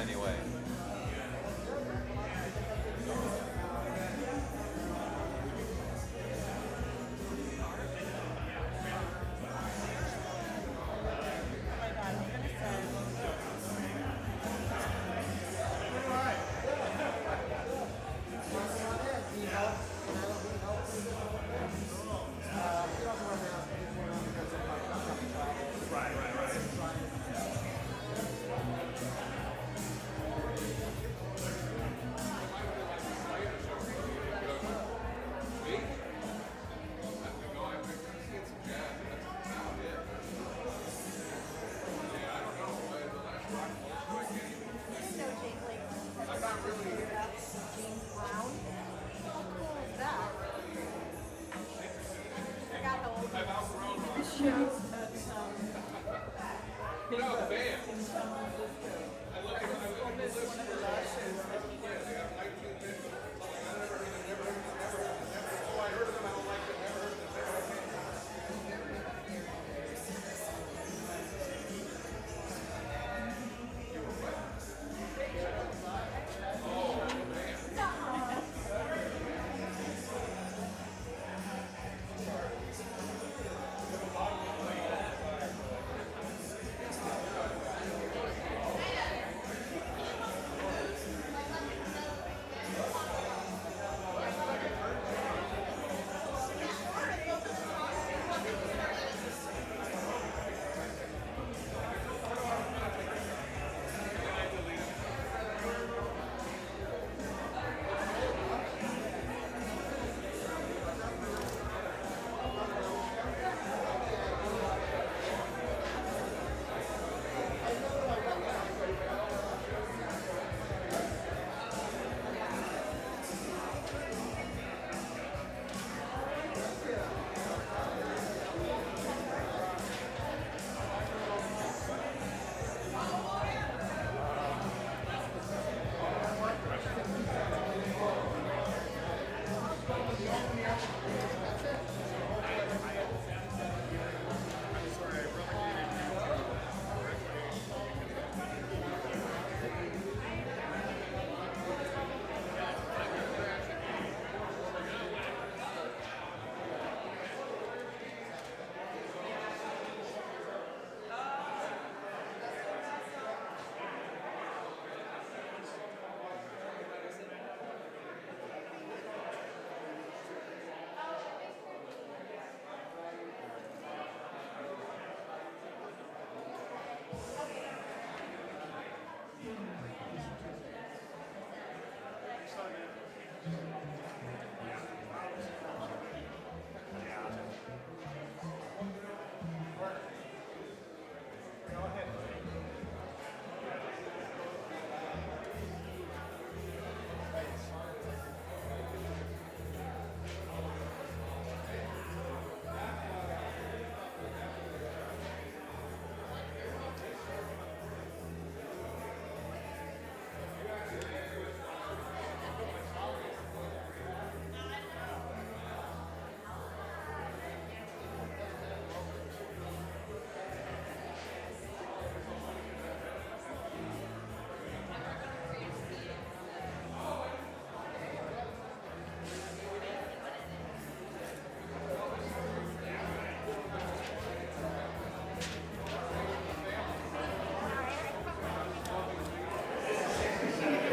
any way.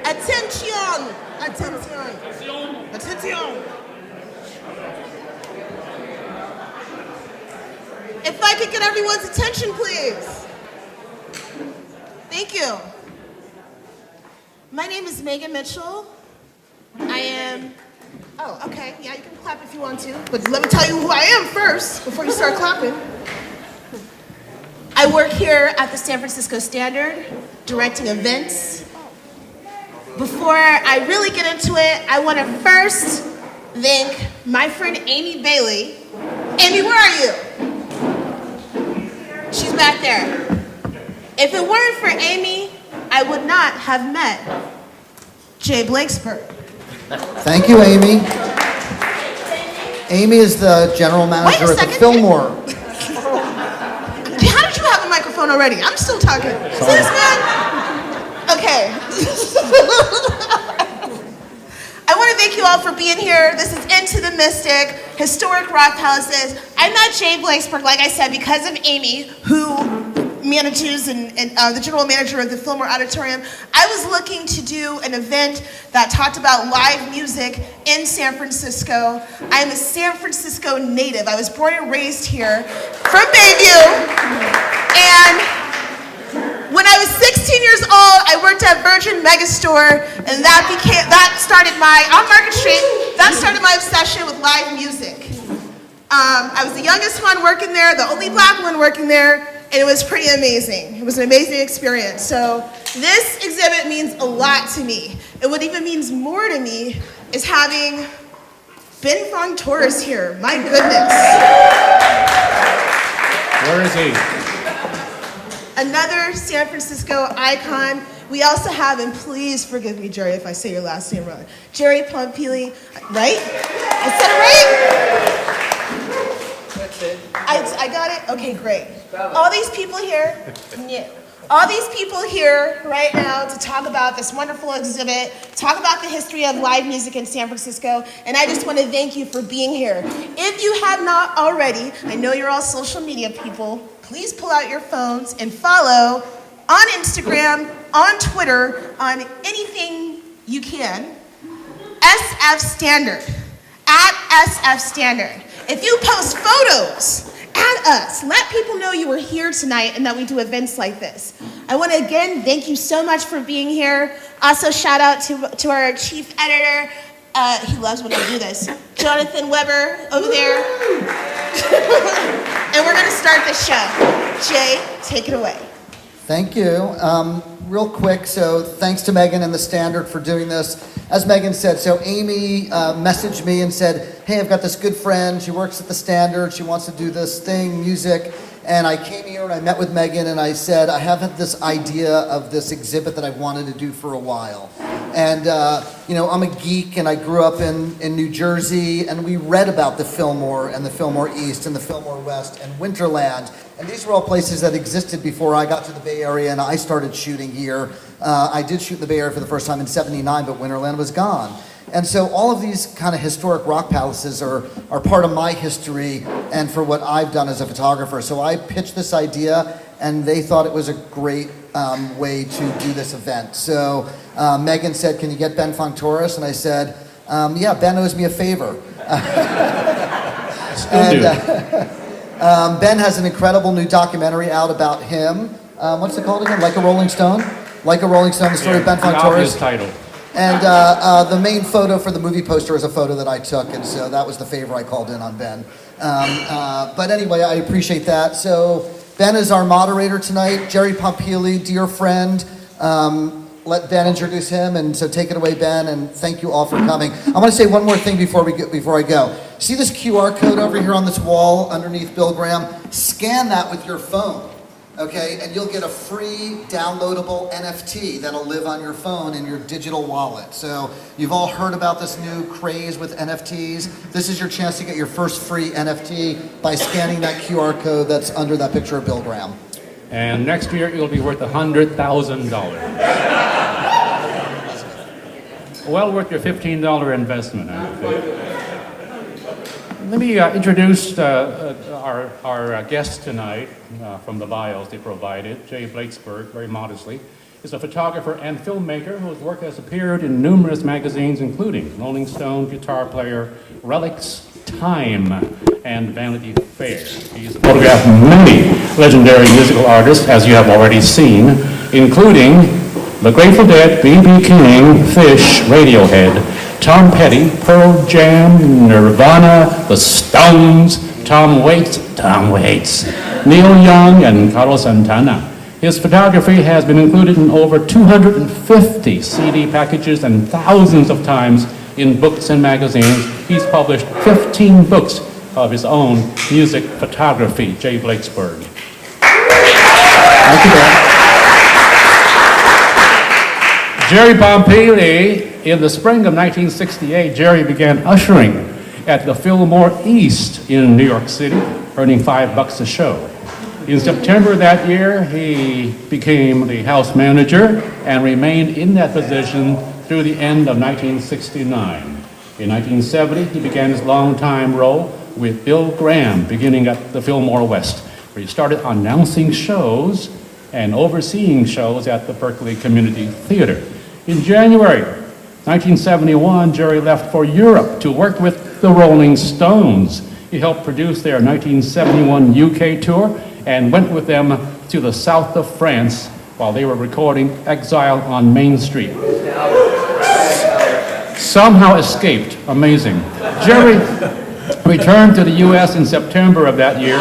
Attention! Attention! Attention! If I could get everyone's attention, please. Thank you. My name is Meaghan Mitchell. I am... Oh, okay. Yeah, you can clap if you want to. But let me tell you who I am first, before you start clapping. I work here at the San Francisco Standard, directing events. Before I really get into it, I want to first thank my friend Amy Bailey. Amy, where are you? She's back there. If it weren't for Amy, I would not have met Jay Blakesberg. Thank you, Amy. Amy is the general manager at the Fillmore. How did you have a microphone already? I'm still talking. See this man? Okay. I want to thank you all for being here. This is Into the Mystic, Historic Rock Palaces. I met Jay Blakesberg, like I said, because of Amy, who manages and the general manager of the Fillmore Auditorium. I was looking to do an event that talked about live music in San Francisco. I am a San Francisco native. I was born and raised here from Bayview. And when I was 16 years old, I worked at Virgin Megastore, and that started my obsession with live music. I was the youngest one working there, the only black one working there, and it was pretty amazing. It was an amazing experience. So this exhibit means a lot to me. And what even means more to me is having Ben Fong-Torres here. My goodness. Where is he? Another San Francisco icon. We also have, and please forgive me, Jerry, if I say your last name wrong, Jerry Pompili, right? I said it right? That's it. I got it? Okay, great. All these people here, all these people here right now to talk about this wonderful exhibit, talk about the history of live music in San Francisco, and I just want to thank you for being here. If you have not already, I know you're all social media people, please pull out your phones and follow on Instagram, on Twitter, on anything you can, SF Standard, at SF Standard. If you post photos, add us. Let people know you were here tonight and that we do events like this. I want to again thank you so much for being here. Also shout out to our chief editor. He loves when I do this. Jonathan Weber over there. And we're going to start the show. Jay, take it away. Thank you. Real quick, so thanks to Meaghan and the Standard for doing this. As Meaghan said, so Amy messaged me and said, hey, I've got this good friend. She works at the Standard. She wants to do this thing, music. And I came here and I met with Meaghan and I said, I have this idea of this exhibit that I've wanted to do for a while. And, I'm a geek and I grew up in New Jersey and we read about the Fillmore and the Fillmore East and the Fillmore West and Winterland. And these were all places that existed before I got to the Bay Area and I started shooting here. I did shoot in the Bay Area for the first time in '79, but Winterland was gone. And so all of these kind of historic rock palaces are part of my history and for what I've done as a photographer. So I pitched this idea and they thought it was a great way to do this event. So Meaghan said, can you get Ben Fong-Torres? And I said, yeah, Ben owes me a favor. Still do. Ben has an incredible new documentary out about him. What's it called again? Like a Rolling Stone? Like a Rolling Stone, the story of Ben Fong-Torres. Title. And the main photo for the movie poster is a photo that I took, and so that was the favor I called in on Ben. But anyway, I appreciate that. So Ben is our moderator tonight. Jerry Pompili, dear friend. Let Ben introduce him, and so take it away, Ben, and thank you all for coming. I want to say one more thing before I go. See this QR code over here on this wall underneath Bill Graham? Scan that with your phone. Okay, and you'll get a free downloadable NFT that'll live on your phone in your digital wallet. So you've all heard about this new craze with NFTs. This is your chance to get your first free NFT by scanning that QR code that's under that picture of Bill Graham. And next year it'll be worth $100,000. Well worth your $15 investment, I think. Let me introduce our guest tonight from the bios they provided. Jay Blakesberg, very modestly, is a photographer and filmmaker whose work has appeared in numerous magazines, including Rolling Stone, Guitar Player, Relics, Time, and Vanity Fair. He's photographed many legendary musical artists, as you have already seen, including The Grateful Dead, B.B. King, Fish, Radiohead, Tom Petty, Pearl Jam, Nirvana, The Stones, Tom Waits, Neil Young, and Carlos Santana. His photography has been included in over 250 CD packages and thousands of times in books and magazines. He's published 15 books of his own music photography. Jay Blakesberg. Thank you, Ben. Jerry Pompili. In the spring of 1968, Jerry began ushering at the Fillmore East in New York City, earning $5 a show. In September that year, he became the house manager and remained in that position through the end of 1969. In 1970, he began his long-time role with Bill Graham, beginning at the Fillmore West, where he started announcing shows and overseeing shows at the Berkeley Community Theater. In January 1971, Jerry left for Europe to work with the Rolling Stones. He helped produce their 1971 UK tour and went with them to the south of France while they were recording Exile on Main Street. Somehow escaped. Amazing. Jerry returned to the U.S. in September of that year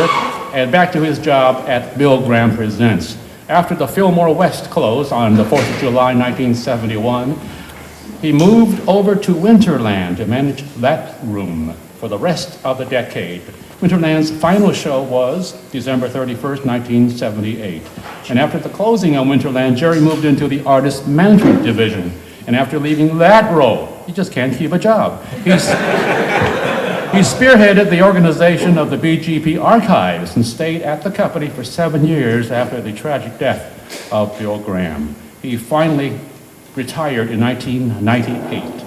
and back to his job at Bill Graham Presents. After the Fillmore West closed on the 4th of July, 1971, he moved over to Winterland to manage that room for the rest of the decade. Winterland's final show was December 31st, 1978. And after the closing of Winterland, Jerry moved into the artist management division. And after leaving that role, he just can't keep a job. He spearheaded the organization of the BGP archives and stayed at the company for 7 years after the tragic death of Bill Graham. He finally retired in 1998.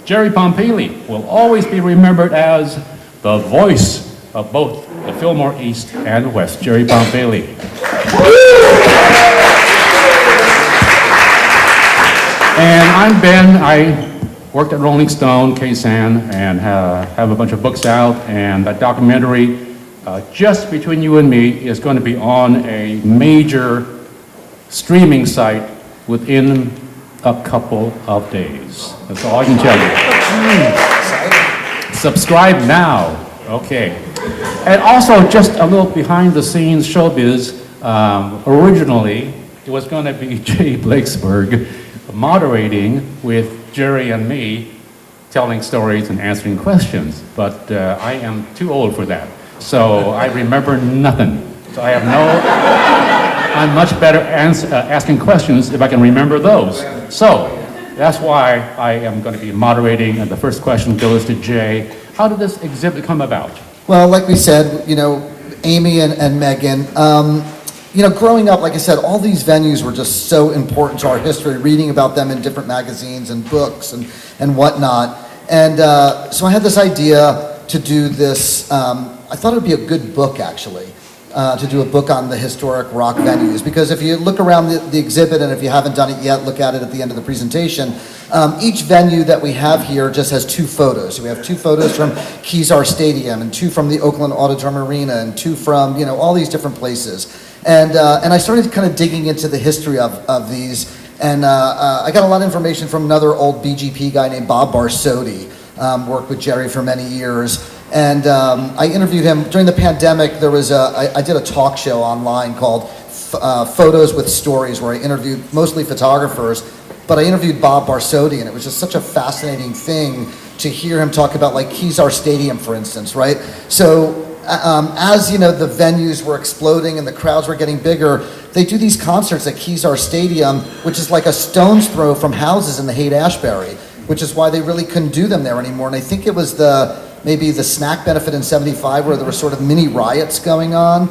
Jerry Pompili will always be remembered as the voice of both the Fillmore East and West. Jerry Pompili. And I'm Ben. I worked at Rolling Stone, KSAN, and have a bunch of books out. And that documentary, Just Between You and Me, is going to be on a major streaming site within a couple of days. That's all I can tell you. Subscribe now. Okay. And also, just a little behind the scenes showbiz. Originally, it was going to be Jay Blakesberg moderating with Jerry and me, telling stories and answering questions. But I am too old for that. So I remember nothing. So I have I'm much better asking questions if I can remember those. So that's why I am going to be moderating, and the first question goes to Jay. How did this exhibit come about? Well, like we said, Amy and Meaghan, growing up, like I said, all these venues were just so important to our history, reading about them in different magazines and books and whatnot. And so I had this idea to do this, I thought it would be a good book, actually. To do a book on the historic rock venues, because if you look around the exhibit, and if you haven't done it yet, look at it at the end of the presentation. Each venue that we have here just has 2 photos. So we have 2 photos from Kezar Stadium, and 2 from the Oakland Auditorium Arena, and 2 from all these different places. And I started kind of digging into the history of these, and I got a lot of information from another old BGP guy named Bob Barsotti, worked with Jerry for many years. And I interviewed him during the pandemic. There was I did a talk show online called Photos with Stories, where I interviewed mostly photographers, but I interviewed Bob Barsotti, and it was just such a fascinating thing to hear him talk about, like, Kezar Stadium, for instance, right? So as the venues were exploding and the crowds were getting bigger, they do these concerts at Kezar Stadium, which is like a stone's throw from houses in the Haight-Ashbury, which is why they really couldn't do them there anymore. And I think it was maybe the snack benefit in 75 where there were sort of mini riots going on.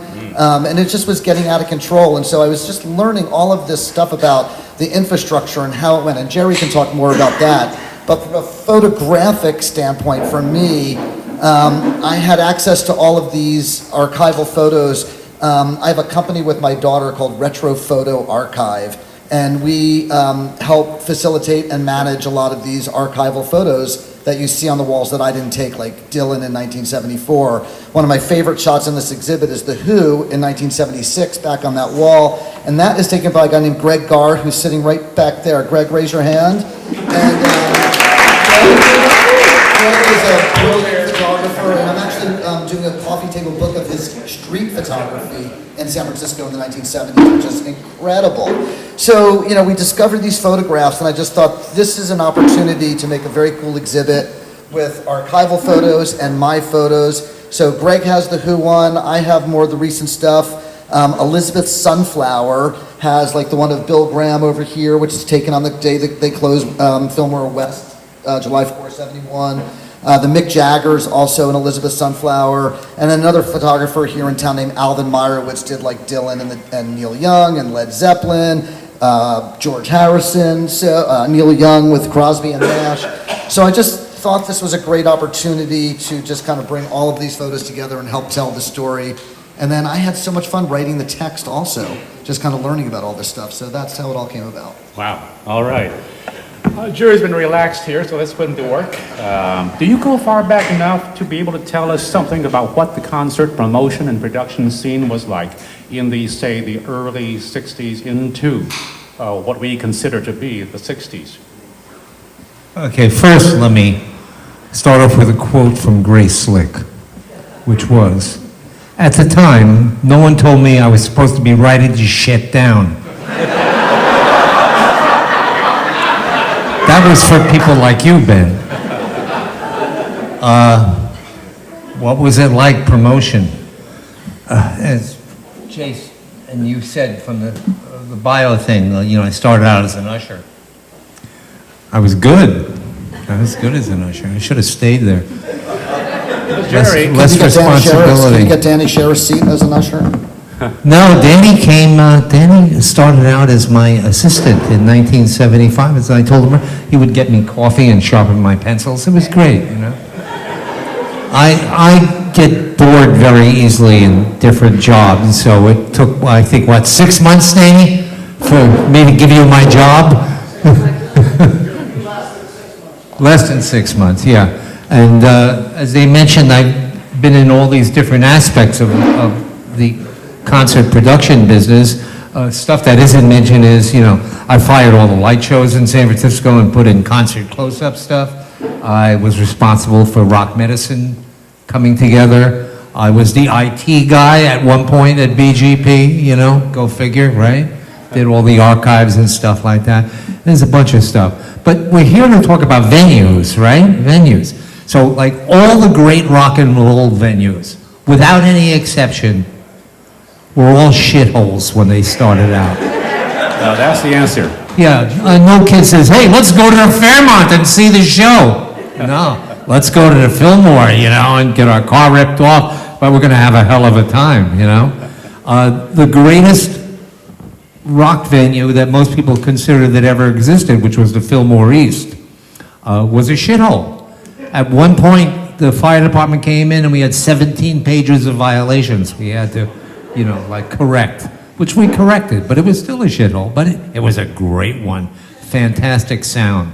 And it just was getting out of control. And so I was just learning all of this stuff about the infrastructure and how it went. And Jerry can talk more about that. But from a photographic standpoint, for me, I had access to all of these archival photos. I have a company with my daughter called Retro Photo Archive. And we help facilitate and manage a lot of these archival photos that you see on the walls that I didn't take, like Dylan in 1974. One of my favorite shots in this exhibit is The Who in 1976, back on that wall. And that is taken by a guy named Greg Garr, who's sitting right back there. Greg, raise your hand. And Greg is a brilliant photographer, and I'm actually doing a coffee table book of his street photography in San Francisco in the 1970s, which is incredible. So, we discovered these photographs, and I just thought this is an opportunity to make a very cool exhibit with archival photos and my photos. So Greg has the Who one, I have more of the recent stuff. Elizabeth Sunflower has like the one of Bill Graham over here, which is taken on the day that they closed Fillmore West, July 4, 71. The Mick Jaggers, also an Elizabeth Sunflower, and then another photographer here in town named Alvin Meyerowitz did like Dylan and Neil Young and Led Zeppelin, George Harrison, Neil Young with Crosby and Nash. So I just thought this was a great opportunity to just kind of bring all of these photos together and help tell the story. And then I had so much fun writing the text also, just kind of learning about all this stuff. So that's how it all came about. Wow. All right. Jury's been relaxed here, so let's put him to work. Do you go far back enough to be able to tell us something about what the concert promotion and production scene was like in the, say, the early 60s into what we consider to be the 60s? Okay, first let me start off with a quote from Grace Slick, which was, "At the time, no one told me I was supposed to be writing this shit down." That was for people like you, Ben. What was it like, promotion? As Chase and you said from the bio thing, I started out as an usher. I was good. I was good as an usher. I should have stayed there. Jerry, Less responsibility. Did you get Danny Sherritt's seat as an usher? No, Danny started out as my assistant in 1975. As I told him, he would get me coffee and sharpen my pencils. It was great, I get bored very easily in different jobs, so it took, I think, 6 months, Danny, for me to give you my job? Less than 6 months, yeah. And as they mentioned, I've been in all these different aspects of the concert production business. Stuff that isn't mentioned is, I fired all the light shows in San Francisco and put in concert close-up stuff. I was responsible for Rock Medicine coming together. I was the IT guy at one point at BGP, go figure, right? Did all the archives and stuff like that. There's a bunch of stuff. But we're here to talk about venues, right? Venues. So like all the great rock and roll venues, without any exception, were all shitholes when they started out. That's the answer. Yeah, no kid says, hey, let's go to the Fairmont and see the show. No, let's go to the Fillmore, and get our car ripped off, but we're going to have a hell of a time, The greatest rock venue that most people consider that ever existed, which was the Fillmore East, was a shithole. At one point, the fire department came in and we had 17 pages of violations we had to, correct, which we corrected, but it was still a shithole, but it was a great one. Fantastic sound.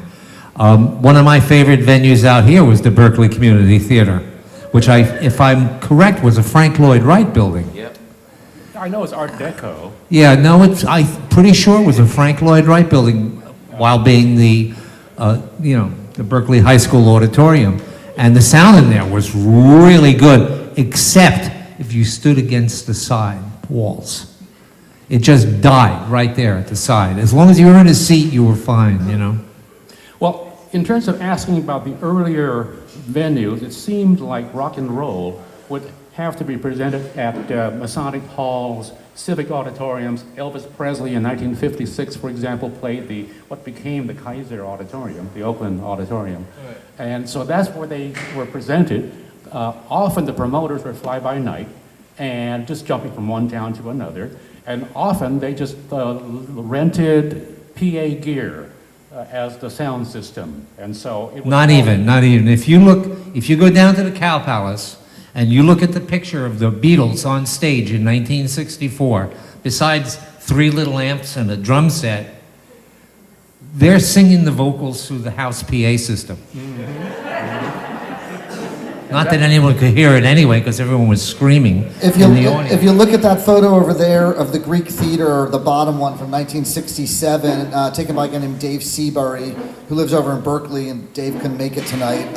One of my favorite venues out here was the Berkeley Community Theater, which if I'm correct, was a Frank Lloyd Wright building. Yep. I know it's Art Deco. Yeah, no, I'm pretty sure it was a Frank Lloyd Wright building while being the Berkeley High School auditorium. And the sound in there was really good, except if you stood against the side walls. It just died right there at the side. As long as you were in a seat, you were fine, Well, in terms of asking about the earlier venues, it seemed like rock and roll would have to be presented at Masonic halls, civic auditoriums. Elvis Presley in 1956, for example, played what became the Kaiser Auditorium, the Oakland Auditorium. Right. And so that's where they were presented. Often the promoters were fly-by-night and just jumping from one town to another. And often they just rented PA gear as the sound system. And so it was not even. If you go down to the Cow Palace and you look at the picture of the Beatles on stage in 1964, besides 3 little amps and a drum set, they're singing the vocals through the house PA system. Not that anyone could hear it anyway, because everyone was screaming in the audience. If you look at that photo over there of the Greek Theater, the bottom one from 1967, taken by a guy named Dave Seabury, who lives over in Berkeley, and Dave couldn't make it tonight.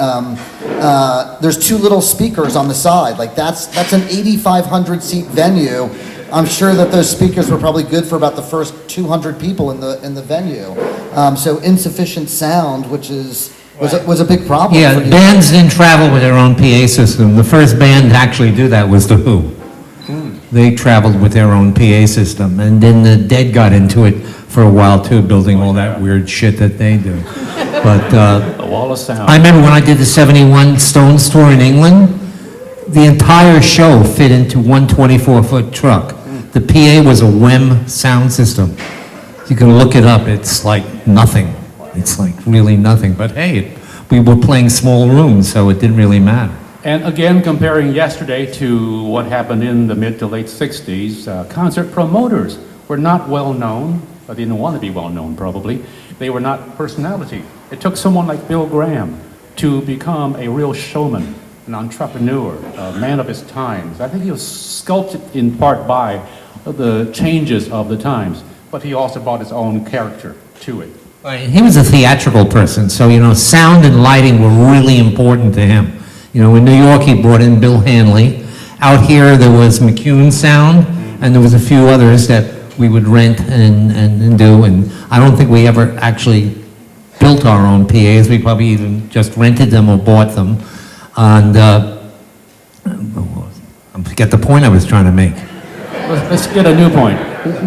There's 2 little speakers on the side. Like that's an 8,500 seat venue. I'm sure that those speakers were probably good for about the first 200 people in the venue. So insufficient sound, which was a big problem. Yeah, bands didn't travel with their own PA system. The first band to actually do that was The Who. They traveled with their own PA system, and then the Dead got into it for a while too, building all that weird shit that they do. But The Wall of Sound. I remember when I did the 71 Stone Store in England, the entire show fit into one 24-foot truck. The PA was a WEM sound system. You can look it up, it's like nothing. It's like really nothing. But hey, we were playing small rooms, so it didn't really matter. And again, comparing yesterday to what happened in the mid to late 60s, concert promoters were not well known, or they didn't want to be well known probably. They were not personality. It took someone like Bill Graham to become a real showman, an entrepreneur, a man of his times. I think he was sculpted in part by the changes of the times, but he also brought his own character to it. Right, he was a theatrical person, so, sound and lighting were really important to him. In New York, he brought in Bill Hanley. Out here, there was McCune Sound, and there was a few others that we would rent and do, and I don't think we ever actually built our own PAs. We probably even just rented them or bought them. And I forget the point I was trying to make. Let's get a new point.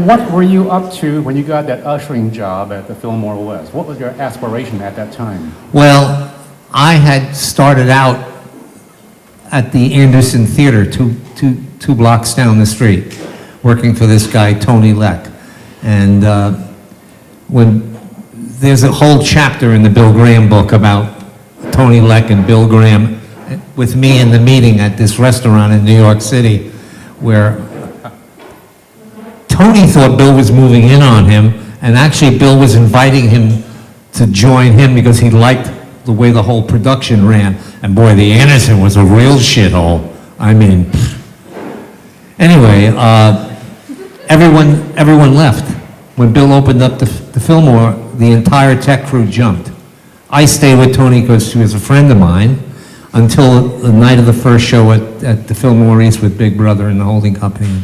What were you up to when you got that ushering job at the Fillmore West? What was your aspiration at that time? Well, I had started out at the Anderson Theater, two blocks down the street, working for this guy, Tony Leck. And when there's a whole chapter in the Bill Graham book about Tony Leck and Bill Graham with me in the meeting at this restaurant in New York City, where Tony thought Bill was moving in on him, and actually Bill was inviting him to join him because he liked the way the whole production ran. And boy, the Anderson was a real shithole. I mean, anyway, everyone left. When Bill opened up the Fillmore, the entire tech crew jumped. I stayed with Tony because she was a friend of mine until the night of the first show at the Fillmore East with Big Brother and the holding company.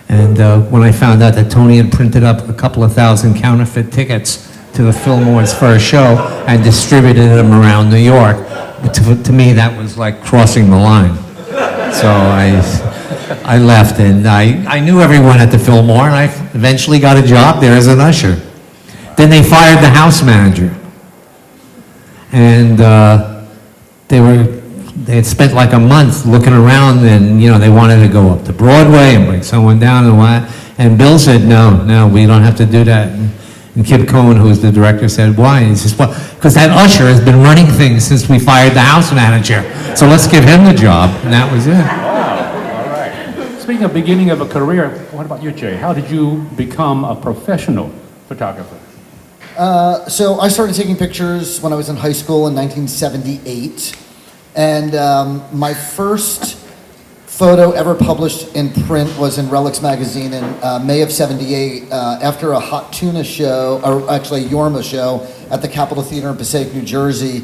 And when I found out that Tony had printed up a couple of thousand counterfeit tickets to the Fillmore's first show and distributed them around New York, to me that was like crossing the line. So I left, and I knew everyone at the Fillmore, and I eventually got a job there as an usher. Then they fired the house manager, and they had spent like a month looking around, and they wanted to go up to Broadway and bring someone down and Bill said, no, we don't have to do that. And Kip Cohen, who was the director, said, why? He says, well, because that usher has been running things since we fired the house manager, so let's give him the job, and that was it. Wow, all right. Speaking of beginning of a career, what about you, Jay? How did you become a professional photographer? So I started taking pictures when I was in high school in 1978. And my first photo ever published in print was in Relics magazine in May of '78 after a hot tuna show, or actually a Yorma show at the Capitol Theater in Passaic, New Jersey.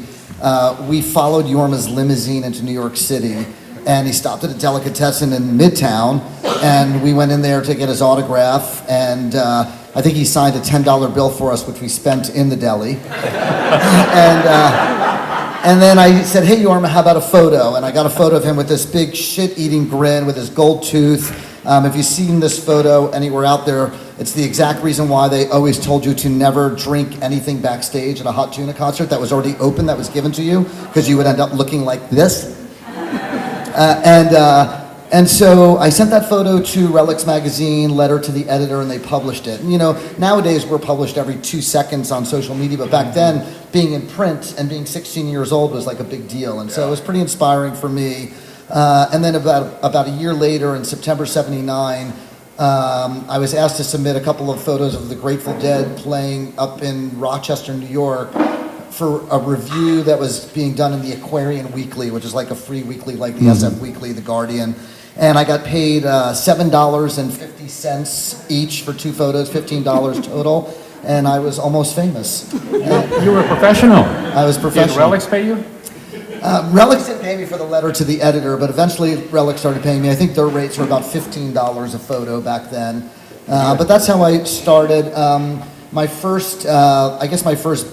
We followed Yorma's limousine into New York City, and he stopped at a delicatessen in Midtown, and we went in there to get his autograph, and I think he signed a $10 bill for us, which we spent in the deli. And then I said, hey, Yorma, how about a photo? And I got a photo of him with this big shit-eating grin with his gold tooth. If you've seen this photo anywhere out there, it's the exact reason why they always told you to never drink anything backstage at a Hot Tuna concert that was already open, that was given to you, because you would end up looking like this. And so I sent that photo to Relics magazine, letter to the editor, and they published it. And nowadays we're published every 2 seconds on social media, but back then, being in print and being 16 years old was like a big deal. And so it was pretty inspiring for me. And then about a year later, in September '79, I was asked to submit a couple of photos of the Grateful Dead playing up in Rochester, New York, for a review that was being done in the Aquarian Weekly, which is like a free weekly like the SF Weekly, The Guardian. And I got paid $7.50 each for 2 photos, $15 total, and I was almost famous. You were a professional. I was professional. Did Relics pay you? Relics didn't pay me for the letter to the editor, but eventually Relics started paying me. I think their rates were about $15 a photo back then. But that's how I started. My first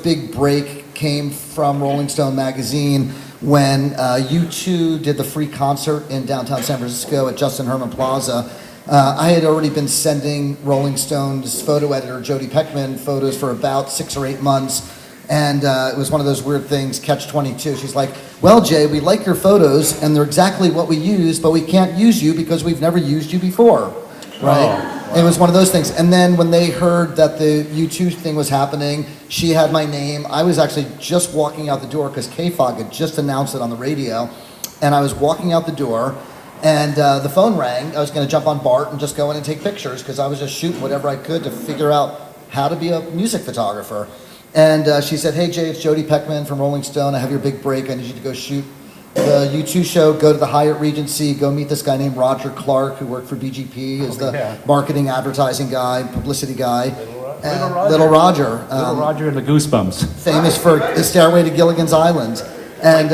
big break came from Rolling Stone magazine when U2 did the free concert in downtown San Francisco at Justin Herman Plaza. I had already been sending Rolling Stone's photo editor, Jody Peckman, photos for about 6 or 8 months. And it was one of those weird things, catch-22. She's like, well, Jay, we like your photos, and they're exactly what we use, but we can't use you because we've never used you before, right? Oh, wow. It was one of those things. And then when they heard that the U2 thing was happening, she had my name. I was actually just walking out the door because K-Fog had just announced it on the radio, and I was walking out the door, and the phone rang. I was going to jump on BART and just go in and take pictures because I was just shooting whatever I could to figure out how to be a music photographer. And she said, hey, Jay, it's Jody Peckman from Rolling Stone. I have your big break. I need you to go shoot the U2 show, go to the Hyatt Regency, go meet this guy named Roger Clark, who worked for BGP, is the marketing, advertising guy, publicity guy. Little Roger. Little Roger and the Goosebumps. Famous for the Stairway to Gilligan's Island. And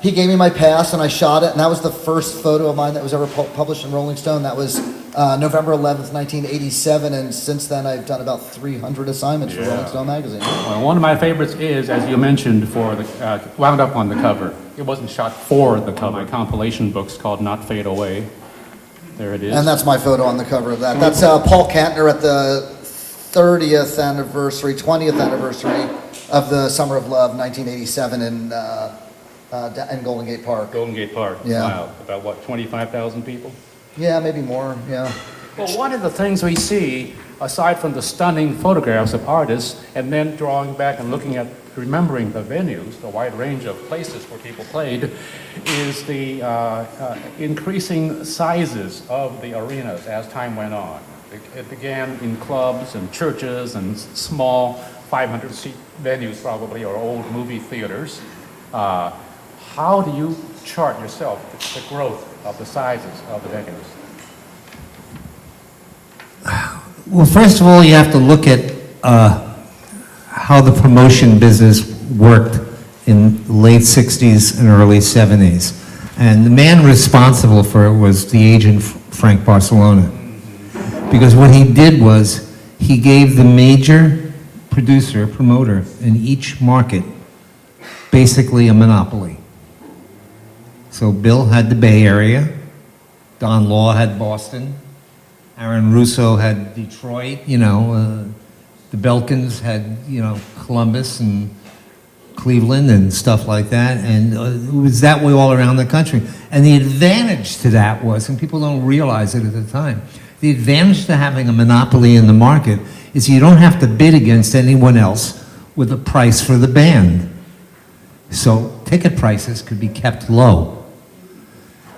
he gave me my pass, and I shot it, and that was the first photo of mine that was ever published in Rolling Stone. That was November 11th, 1987, and since then I've done about 300 assignments for Rolling Stone magazine. Well, one of my favorites is, as you mentioned, for the wound up on the cover. It wasn't shot for the cover. My compilation book's called Not Fade Away. There it is. And that's my photo on the cover of that. That's Paul Kantner at the 20th anniversary of the Summer of Love, 1987, in Golden Gate Park. Golden Gate Park. Yeah. Wow. About what, 25,000 people? Yeah, maybe more, yeah. Well, one of the things we see, aside from the stunning photographs of artists, and then drawing back and looking at, remembering the venues, the wide range of places where people played, is the increasing sizes of the arenas as time went on. It began in clubs and churches and small 500-seat venues probably, or old movie theaters. How do you chart yourself the growth of the sizes of the venues? Well, first of all, you have to look at how the promotion business worked in the late 60s and early 70s. And the man responsible for it was the agent Frank Barcelona. Because what he did was he gave the major producer, promoter in each market basically a monopoly. So Bill had the Bay Area, Don Law had Boston, Aaron Russo had Detroit, the Belkins had, Columbus and Cleveland and stuff like that, and it was that way all around the country. And the advantage to that was, and people don't realize it at the time, the advantage to having a monopoly in the market is you don't have to bid against anyone else with a price for the band. So ticket prices could be kept low.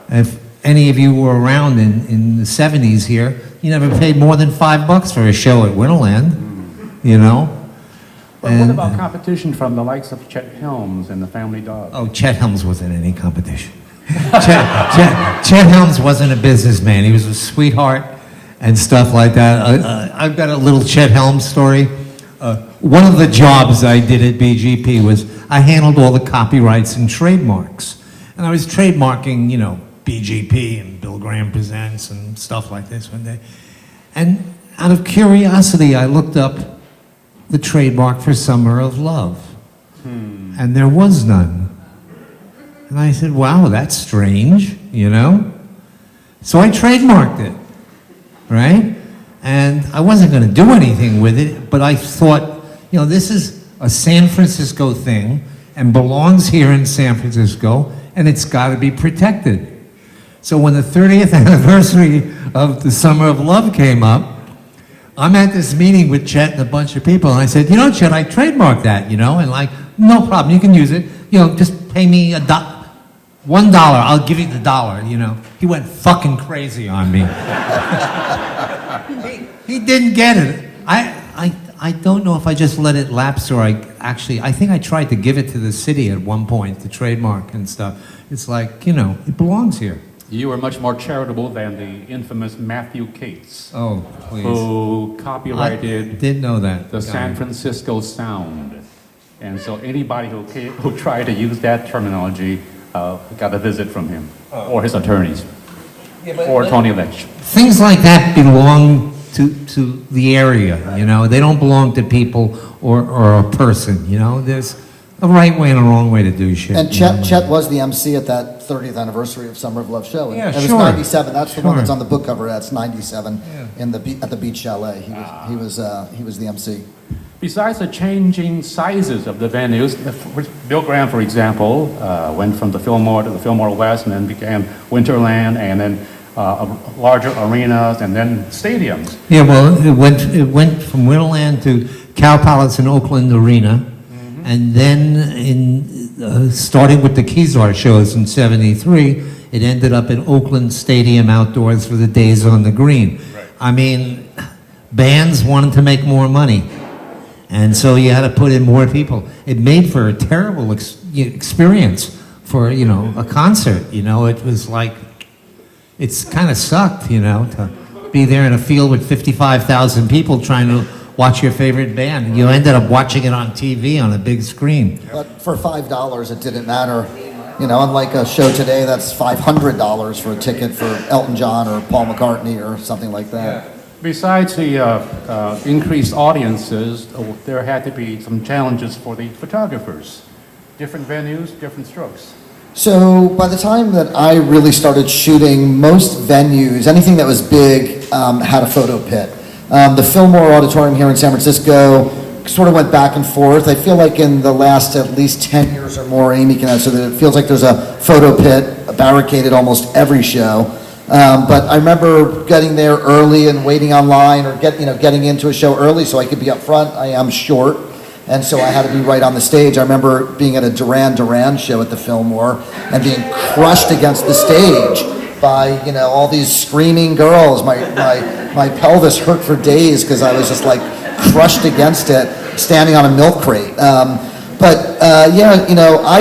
If any of you were around in the 70s here, you never paid more than $5 for a show at Winterland, But what about competition from the likes of Chet Helms and the Family Dog? Oh, Chet Helms wasn't any competition. Chet Helms wasn't a businessman. He was a sweetheart and stuff like that. I've got a little Chet Helms story. One of the jobs I did at BGP was I handled all the copyrights and trademarks. And I was trademarking, BGP and Bill Graham Presents and stuff like this one day. And out of curiosity, I looked up the trademark for Summer of Love. And there was none. And I said, wow, that's strange, So I trademarked it, right? And I wasn't going to do anything with it, but I thought, this is a San Francisco thing and belongs here in San Francisco, and it's got to be protected. So when the 30th anniversary of the Summer of Love came up, I'm at this meeting with Chet and a bunch of people, and I said, Chet, I trademarked that, and no problem, you can use it. Just pay me $1, I'll give you the $1, He went fucking crazy on me. He didn't get it. I don't know if I just let it lapse or I think I tried to give it to the city at one point, the trademark and stuff. It's like, it belongs here. You were much more charitable than the infamous Matthew Cates. Oh, please. Who copyrighted I didn't know that. the San Francisco Sound. And so anybody who tried to use that terminology got a visit from him, or his attorneys, or Tony Lynch. Things like that belong to the area, They don't belong to people or a person, There's a right way and a wrong way to do shit. And you know? Chet was the MC at that 30th anniversary of Summer of Love show. And Yeah, it was sure. 97. That's the one Sure. that's on the book cover. That's 97 Yeah. at the Beach Chalet. He was the MC. Besides the changing sizes of the venues, Bill Graham, for example, went from the Fillmore to the Fillmore West and then became Winterland and then larger arenas and then stadiums. Yeah, well, it went from Winterland to Cow Palace and Oakland Arena, and then starting with the Kezar shows in '73, it ended up in Oakland Stadium outdoors for the Days on the Green. Right. I mean, bands wanted to make more money, and so you had to put in more people. It made for a terrible experience for, a concert. It was like, it's kind of sucked, to be there in a field with 55,000 people trying to watch your favorite band. You ended up watching it on TV on a big screen. But for $5, it didn't matter. Unlike a show today, that's $500 for a ticket for Elton John or Paul McCartney or something like that. Besides the increased audiences, there had to be some challenges for the photographers. Different venues, different strokes. So by the time that I really started shooting, most venues, anything that was big, had a photo pit. The Fillmore Auditorium here in San Francisco sort of went back and forth. I feel like in the last at least 10 years or more, Amy can answer that, it feels like there's a photo pit barricaded almost every show. But I remember getting there early and waiting online or getting into a show early so I could be up front. I am short, and so I had to be right on the stage. I remember being at a Duran Duran show at the Fillmore and being crushed against the stage by all these screaming girls. My pelvis hurt for days because I was just like crushed against it, standing on a milk crate. I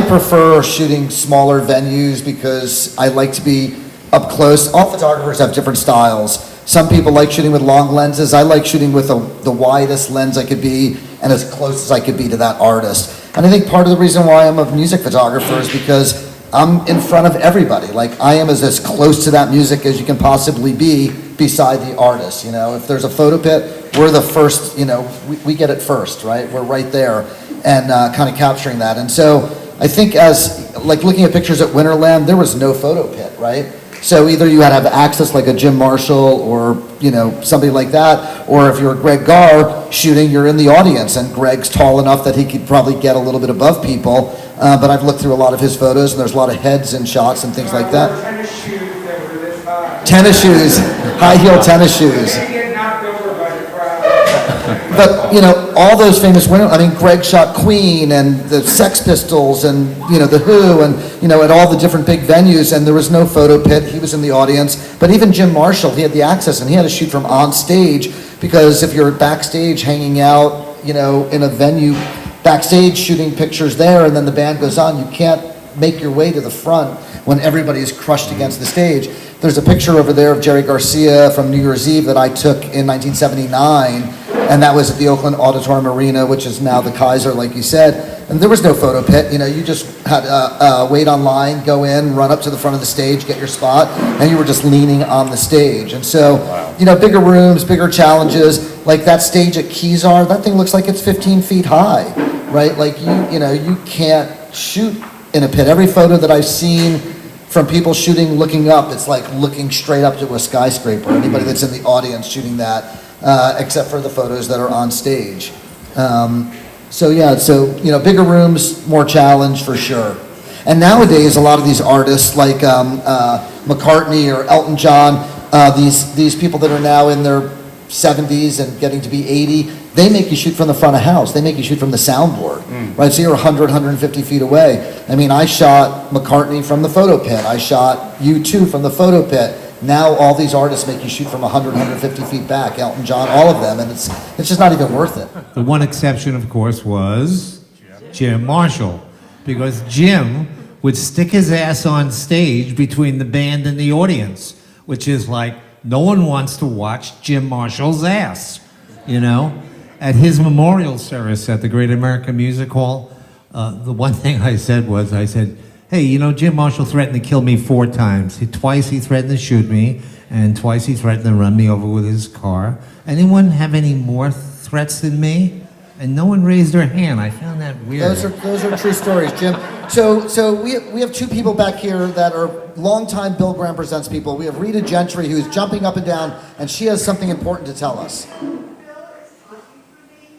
prefer shooting smaller venues because I like to be up close. All photographers have different styles. Some people like shooting with long lenses. I like shooting with the widest lens I could be and as close as I could be to that artist. And I think part of the reason why I'm a music photographer is because I'm in front of everybody. Like, I am as close to that music as you can possibly be beside the artist. If there's a photo pit, we're the first, we get it first, right? We're right there and kind of capturing that. And so I think looking at pictures at Winterland, there was no photo pit, right? So either you had to have access like a Jim Marshall or, somebody like that, or if you're Greg Garr shooting, you're in the audience and Greg's tall enough that he could probably get a little bit above people. But I've looked through a lot of his photos and there's a lot of heads in shots and things like that. Tennis shoes that were this high. Tennis shoes, high heel tennis shoes. They get knocked over by the crowd. But, all those famous Greg shot Queen and the Sex Pistols and, the Who and, at all the different big venues, and there was no photo pit. He was in the audience. But even Jim Marshall, he had the access and he had to shoot from on stage, because if you're backstage hanging out, in a venue, backstage shooting pictures there, and then the band goes on, you can't make your way to the front when everybody's crushed against the stage. There's a picture over there of Jerry Garcia from New Year's Eve that I took in 1979, and that was at the Oakland Auditorium Arena, which is now the Kaiser, like you said. And there was no photo pit. You just had to wait online, go in, run up to the front of the stage, get your spot, and you were just leaning on the stage. And so, bigger rooms, bigger challenges. Like that stage at Kezar, that thing looks like it's 15 feet high, right? Like you can't shoot in a pit. Every photo that I've seen from people shooting looking up, it's like looking straight up to a skyscraper. Anybody that's in the audience shooting that, except for the photos that are on stage. Bigger rooms, more challenge for sure. And nowadays, a lot of these artists like McCartney or Elton John, these people that are now in their 70s and getting to be 80, they make you shoot from the front of house. They make you shoot from the soundboard, right? So you're 100, 150 feet away. I shot McCartney from the photo pit. I shot U2 from the photo pit. Now all these artists make you shoot from 100, 150 feet back, Elton John, all of them, and it's just not even worth it. The one exception, of course, was Jim Marshall, because Jim would stick his ass on stage between the band and the audience, which is like, no one wants to watch Jim Marshall's ass, At his memorial service at the Great American Music Hall, the one thing I said, hey, Jim Marshall threatened to kill me 4 times. Twice he threatened to shoot me, and twice he threatened to run me over with his car. Anyone have any more threats than me? And no one raised their hand. I found that weird. Those are true stories, Jim. So we have two people back here that are longtime Bill Graham Presents people. We have Rita Gentry, who's jumping up and down, and she has something important to tell us. Bill is talking for me,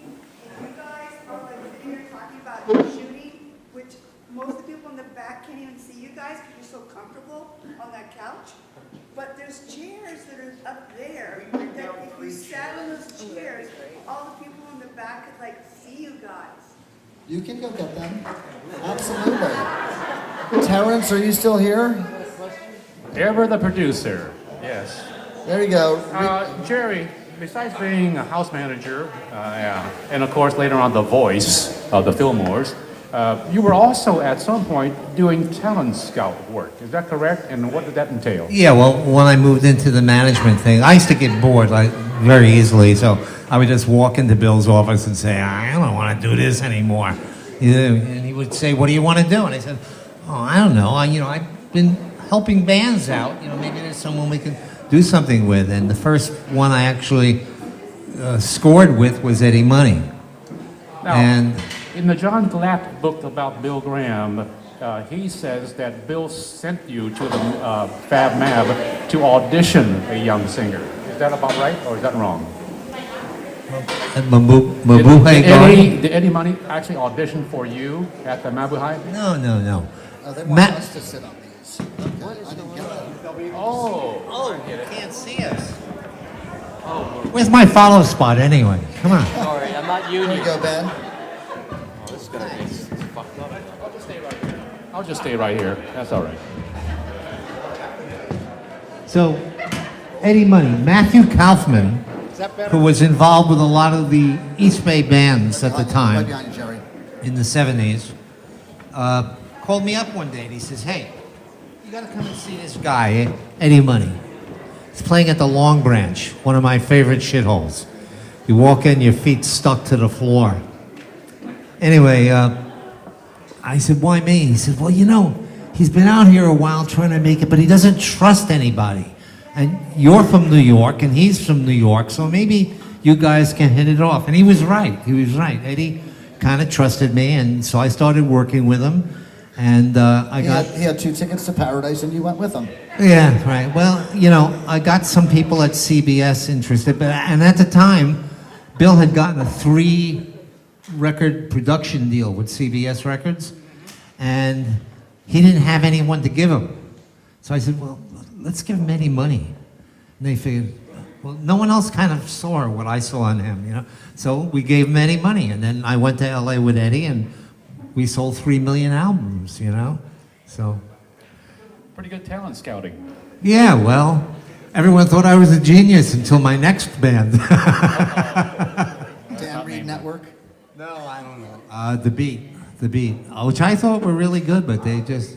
and you guys are like sitting here talking about shooting, which most of the people in the back can't even see you guys because you're so comfortable on that couch. But there's chairs that are up there that if you sat on those chairs, all the people in the back could like see you guys. You can go get them. Absolutely. Terrence, are you still here? Ever the producer, yes. There you go. Jerry, besides being a house manager, and of course later on the voice of the Fillmores, you were also at some point doing talent scout work. Is that correct? And what did that entail? Yeah, well, when I moved into the management thing, I used to get bored like very easily, so I would just walk into Bill's office and say, I don't want to do this anymore. And he would say, what do you want to do? And I said, oh, I don't know. I've been helping bands out. Maybe there's someone we can do something with. And the first one I actually scored with was Eddie Money. Now, And in the John Glatt book about Bill Graham, he says that Bill sent you to the Fab Mab to audition a young singer. Is that about right, or is that wrong? Mabuhay Did Eddie Money actually audition for you at the Mabuhay? No. They want us to sit on these. Okay, I didn't get that. Oh, you can't see us. Where's my follow spot anyway? Come on. Sorry, I'm not Here union. you go, Ben. I'll just stay right here. That's all right. So, Eddie Money, Matthew Kaufman, who was involved with a lot of the East Bay bands at the Right time behind you, Jerry. in the 70s, called me up one day and he says, hey, you gotta come and see this guy, Eddie Money. He's playing at the Long Branch, one of my favorite shitholes. You walk in, your feet stuck to the floor. Anyway, I said, why me? He said, well, he's been out here a while trying to make it, but he doesn't trust anybody. And you're from New York, and he's from New York, so maybe you guys can hit it off. And he was right. Eddie kind of trusted me, and so I started working with him. And He had 2 tickets to Paradise, and you went with him. Yeah, right. Well, I got some people at CBS interested, and at the time, Bill had gotten a 3-record production deal with CBS Records, and he didn't have anyone to give him. So I said, well, let's give him Eddie Money. And they figured, well, no one else kind of saw what I saw on him, So we gave him Eddie Money, and then I went to LA with Eddie, and we sold 3 million albums, So, Pretty good talent scouting. yeah, well, everyone thought I was a genius until my next band. Dan Reed Network. No, I don't know. The Beat, which I thought were really good, but they just...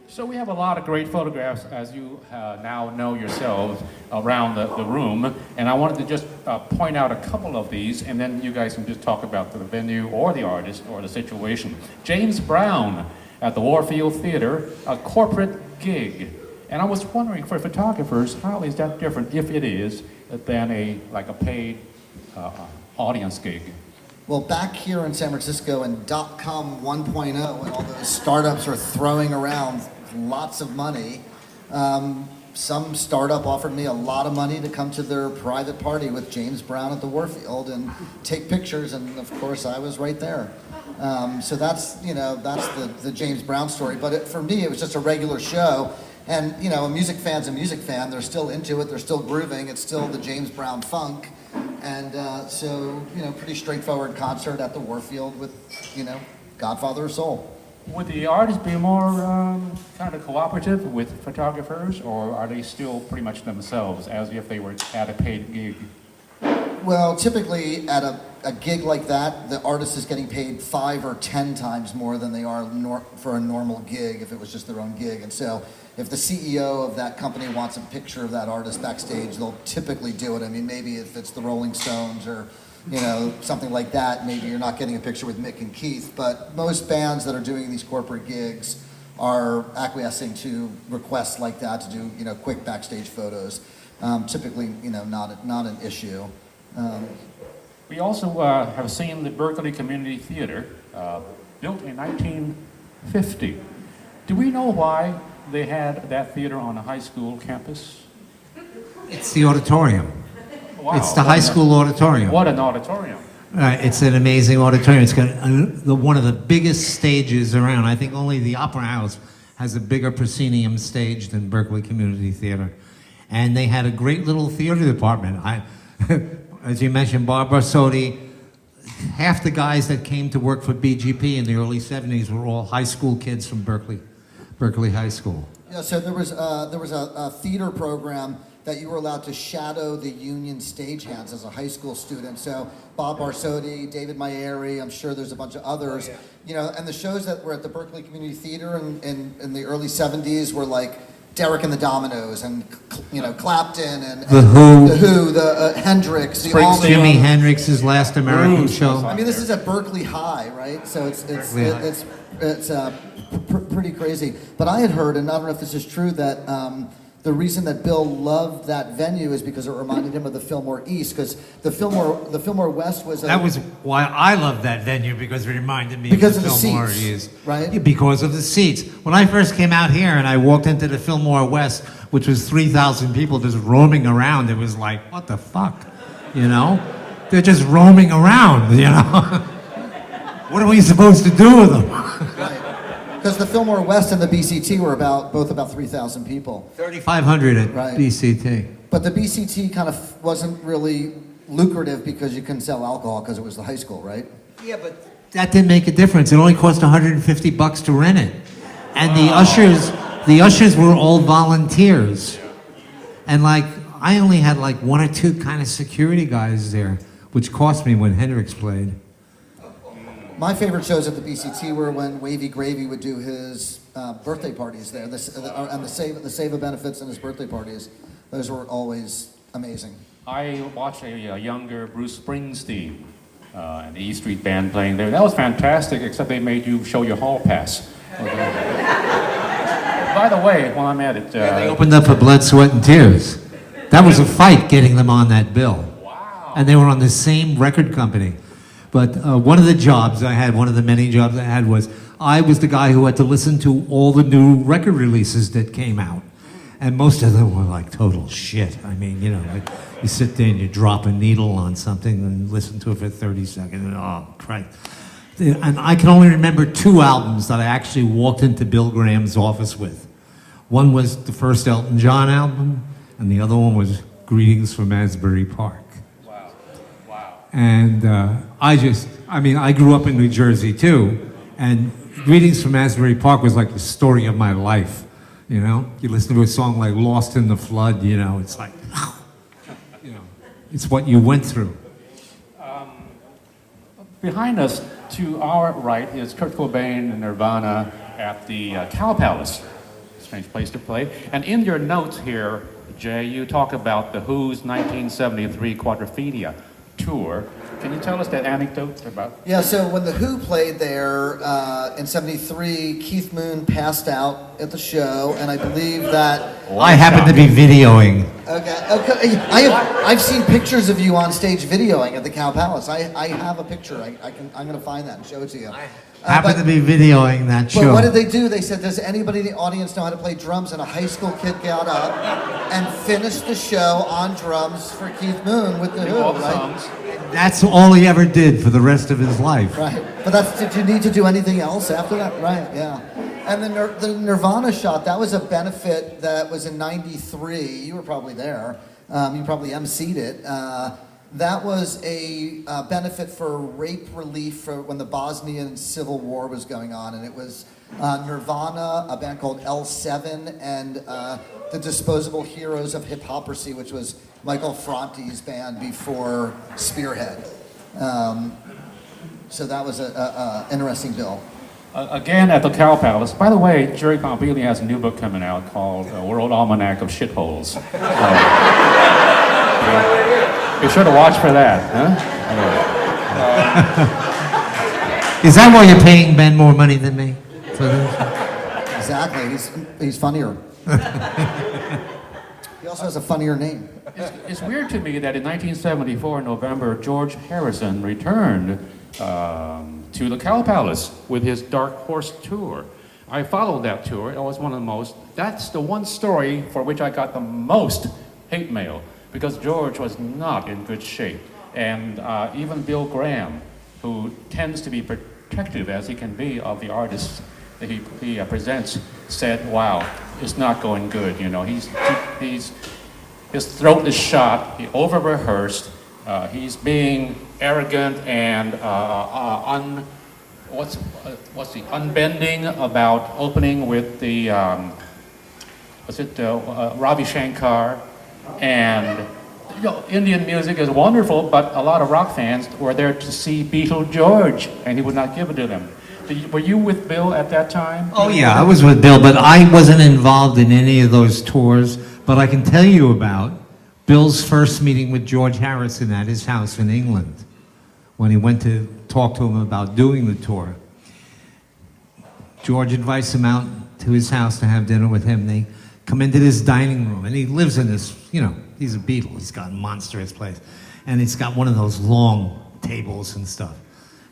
So we have a lot of great photographs, as you now know yourselves, around the room. And I wanted to just point out a couple of these, and then you guys can just talk about the venue or the artist or the situation. James Brown at the Warfield Theater, a corporate gig. And I was wondering, for photographers, how is that different, if it is, than a paid audience gig? Well, back here in San Francisco in .com 1.0, when all those startups are throwing around lots of money, some startup offered me a lot of money to come to their private party with James Brown at the Warfield and take pictures, and of course I was right there. So that's the James Brown story. But for me, it was just a regular show. And a music fan's a music fan. They're still into it. They're still grooving. It's still the James Brown funk. And so, pretty straightforward concert at the Warfield with, Godfather of Soul. Would the artists be more kind of cooperative with photographers, or are they still pretty much themselves, as if they were at a paid gig? Well, typically at a gig like that, the artist is getting paid 5 or 10 times more than they are for a normal gig if it was just their own gig. And so if the CEO of that company wants a picture of that artist backstage, they'll typically do it. I mean, maybe if it's the Rolling Stones or, something like that, maybe you're not getting a picture with Mick and Keith. But most bands that are doing these corporate gigs are acquiescing to requests like that to do, quick backstage photos. Typically, not an issue. We also have seen the Berkeley Community Theater built in 1950. Do we know why they had that theater on a high school campus? It's the auditorium. Wow, It's the high school auditorium. What an auditorium. It's an amazing auditorium. It's got one of the biggest stages around. I think only the Opera House has a bigger proscenium stage than Berkeley Community Theater. And they had a great little theater department. As you mentioned, Barbara Sodi, half the guys that came to work for BGP in the early 70s were all high school kids from Berkeley High School. Yeah, so there was a theater program that you were allowed to shadow the union stagehands as a high school student. So Bob Barsotti, David Mayeri, I'm sure there's a bunch of others. You know, and the shows that were at the Berkeley Community Theater in the early 70s were like Derek and the Dominoes and, you know, Clapton and The Who. the Hendrix, the Springsteen. Allman. Jimi Hendrix's last American show. I mean, this is at Berkeley High, right? So it's pretty crazy. But I had heard, and I don't know if this is true, that the reason that Bill loved that venue is because it reminded him of the Fillmore East, because the Fillmore West was That was why I loved that venue, because it reminded me Because of of the the Fillmore seats, East. right? Yeah, because of the seats. When I first came out here and I walked into the Fillmore West, which was 3,000 people just roaming around, it was like, what the fuck? You know? They're just roaming around, you know? What are we supposed to do with them? right. Because the Fillmore West and the BCT were both about 3,000 people. 3,500 at Right. BCT. But the BCT kind of wasn't really lucrative because you couldn't sell alcohol because it was the high school, right? Yeah, but that didn't make a difference. It only cost $150 to rent it. And the ushers were all volunteers. And like, I only had like one or two kind of security guys there, which cost me when Hendrix played. My favorite shows at the BCT were when Wavy Gravy would do his birthday parties there, and the Save of Benefits and his birthday parties. Those were always amazing. I watched a younger Bruce Springsteen and the E Street Band playing there. That was fantastic, except they made you show your hall pass. By the way, while I'm at it... They opened up for Blood, Sweat, and Tears. That was a fight getting them on that bill. Wow. And they were on the same record company. But one of the jobs I had, one of the many jobs I had, was I was the guy who had to listen to all the new record releases that came out. And most of them were like total shit. I mean, you know, like you sit there and you drop a needle on something and listen to it for 30 seconds, and oh, Christ. And I can only remember two albums that I actually walked into Bill Graham's office with. One was the first Elton John album, and the other one was Greetings from Asbury Park. Wow. Wow. And I grew up in New Jersey too, and Greetings from Asbury Park was like the story of my life, you know? You listen to a song like Lost in the Flood, you know, it's like, you know, it's what you went through. Behind us, to our right, is Kurt Cobain and Nirvana at the Cow Palace. Strange place to play. And in your notes here, Jay, you talk about the Who's 1973 Quadrophenia tour. Can you tell us that anecdote about? Yeah, so when the Who played there in '73, Keith Moon passed out at the show, and I believe that... I happen to be videoing. Okay. I've seen pictures of you on stage videoing at the Cow Palace. I have a picture. I'm going to find that and show it to you. Happen to be videoing that show. But what did they do? They said, does anybody in the audience know how to play drums? And a high school kid got up and finished the show on drums for Keith Moon with the Who, All the right? songs. That's all he ever did for the rest of his life. Right. But did you need to do anything else after that? Right, yeah. And the Nirvana shot, that was a benefit that was in '93. You were probably there. You probably emceed it. That was a benefit for rape relief for when the Bosnian Civil War was going on. And it was Nirvana, a band called L7, and the Disposable Heroes of Hypocrisy, which was Michael Franti's band before Spearhead. So that was an interesting bill. Again at the Cow Palace. By the way, Jerry Pompili has a new book coming out called World Almanac of Shitholes. Be sure to watch for that. Huh? Is that why you're paying Ben more money than me? For this? Exactly. He's funnier. He also has a funnier name. It's weird to me that in 1974, in November, George Harrison returned to the Cow Palace with his Dark Horse tour. I followed that tour. It was one of the most, that's the one story for which I got the most hate mail, because George was not in good shape. And even Bill Graham, who tends to be protective as he can be of the artists that he presents, said, wow, it's not going good. You know, his throat is shot, he over-rehearsed, he's being arrogant and unbending about opening with the, Ravi Shankar, and you know, Indian music is wonderful, but a lot of rock fans were there to see Beatle George, and he would not give it to them. Were you with Bill at that time? Oh yeah, I was with Bill, but I wasn't involved in any of those tours. But I can tell you about Bill's first meeting with George Harrison at his house in England, when he went to talk to him about doing the tour. George invites him out to his house to have dinner with him. They come into this dining room, and he lives in this, you know, he's a Beatle. He's got a monstrous place. And it's got one of those long tables and stuff.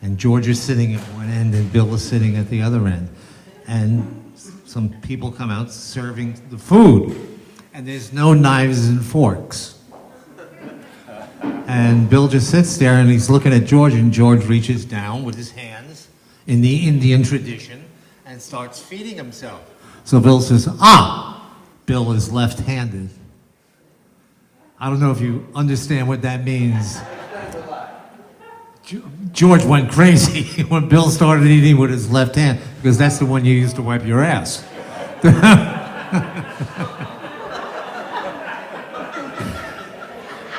And George is sitting at one end, and Bill is sitting at the other end. And some people come out serving the food, and there's no knives and forks. And Bill just sits there, and he's looking at George, and George reaches down with his hands in the Indian tradition and starts feeding himself. So Bill says, Bill is left-handed. I don't know if you understand what that means. George went crazy when Bill started eating with his left hand, because that's the one you use to wipe your ass.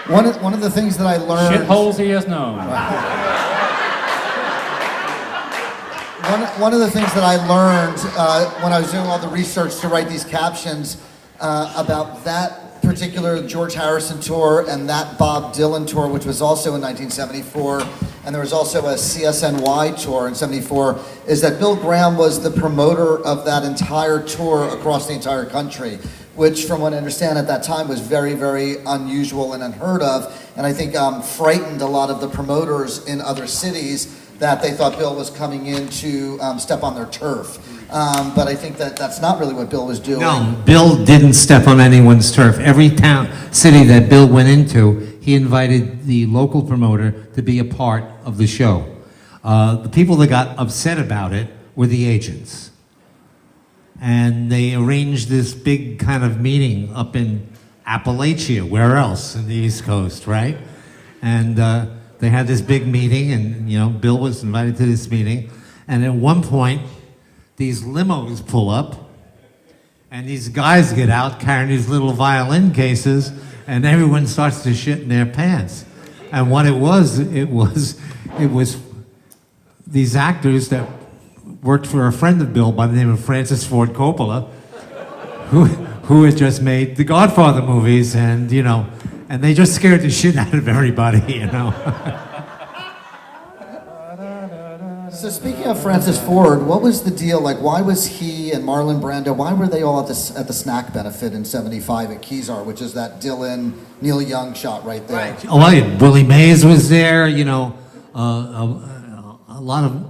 One of the things that I learned... Shitholes he is known. One of the things that I learned when I was doing all the research to write these captions about that particular George Harrison tour and that Bob Dylan tour, which was also in 1974, and there was also a CSNY tour in 74, is that Bill Graham was the promoter of that entire tour across the entire country, which from what I understand at that time was very, very unusual and unheard of, and I think frightened a lot of the promoters in other cities that they thought Bill was coming in to step on their turf. But I think that that's not really what Bill was doing. No, Bill didn't step on anyone's turf. Every city that Bill went into, he invited the local promoter to be a part of the show. The people that got upset about it were the agents. And they arranged this big kind of meeting up in Appalachia, where else in the East Coast, right? And they had this big meeting, and you know, Bill was invited to this meeting. And at one point, these limos pull up, and these guys get out carrying these little violin cases, and everyone starts to shit in their pants. And what it was these actors that worked for a friend of Bill by the name of Francis Ford Coppola, who had just made the Godfather movies, and you know, and they just scared the shit out of everybody, you know. So speaking of Francis Ford, what was the deal? Like, why was he and Marlon Brando, why were they all at the snack benefit in 75 at Kezar, which is that Dylan, Neil Young shot right there? Right. Oh, yeah. Willie Mays was there, you know, a lot of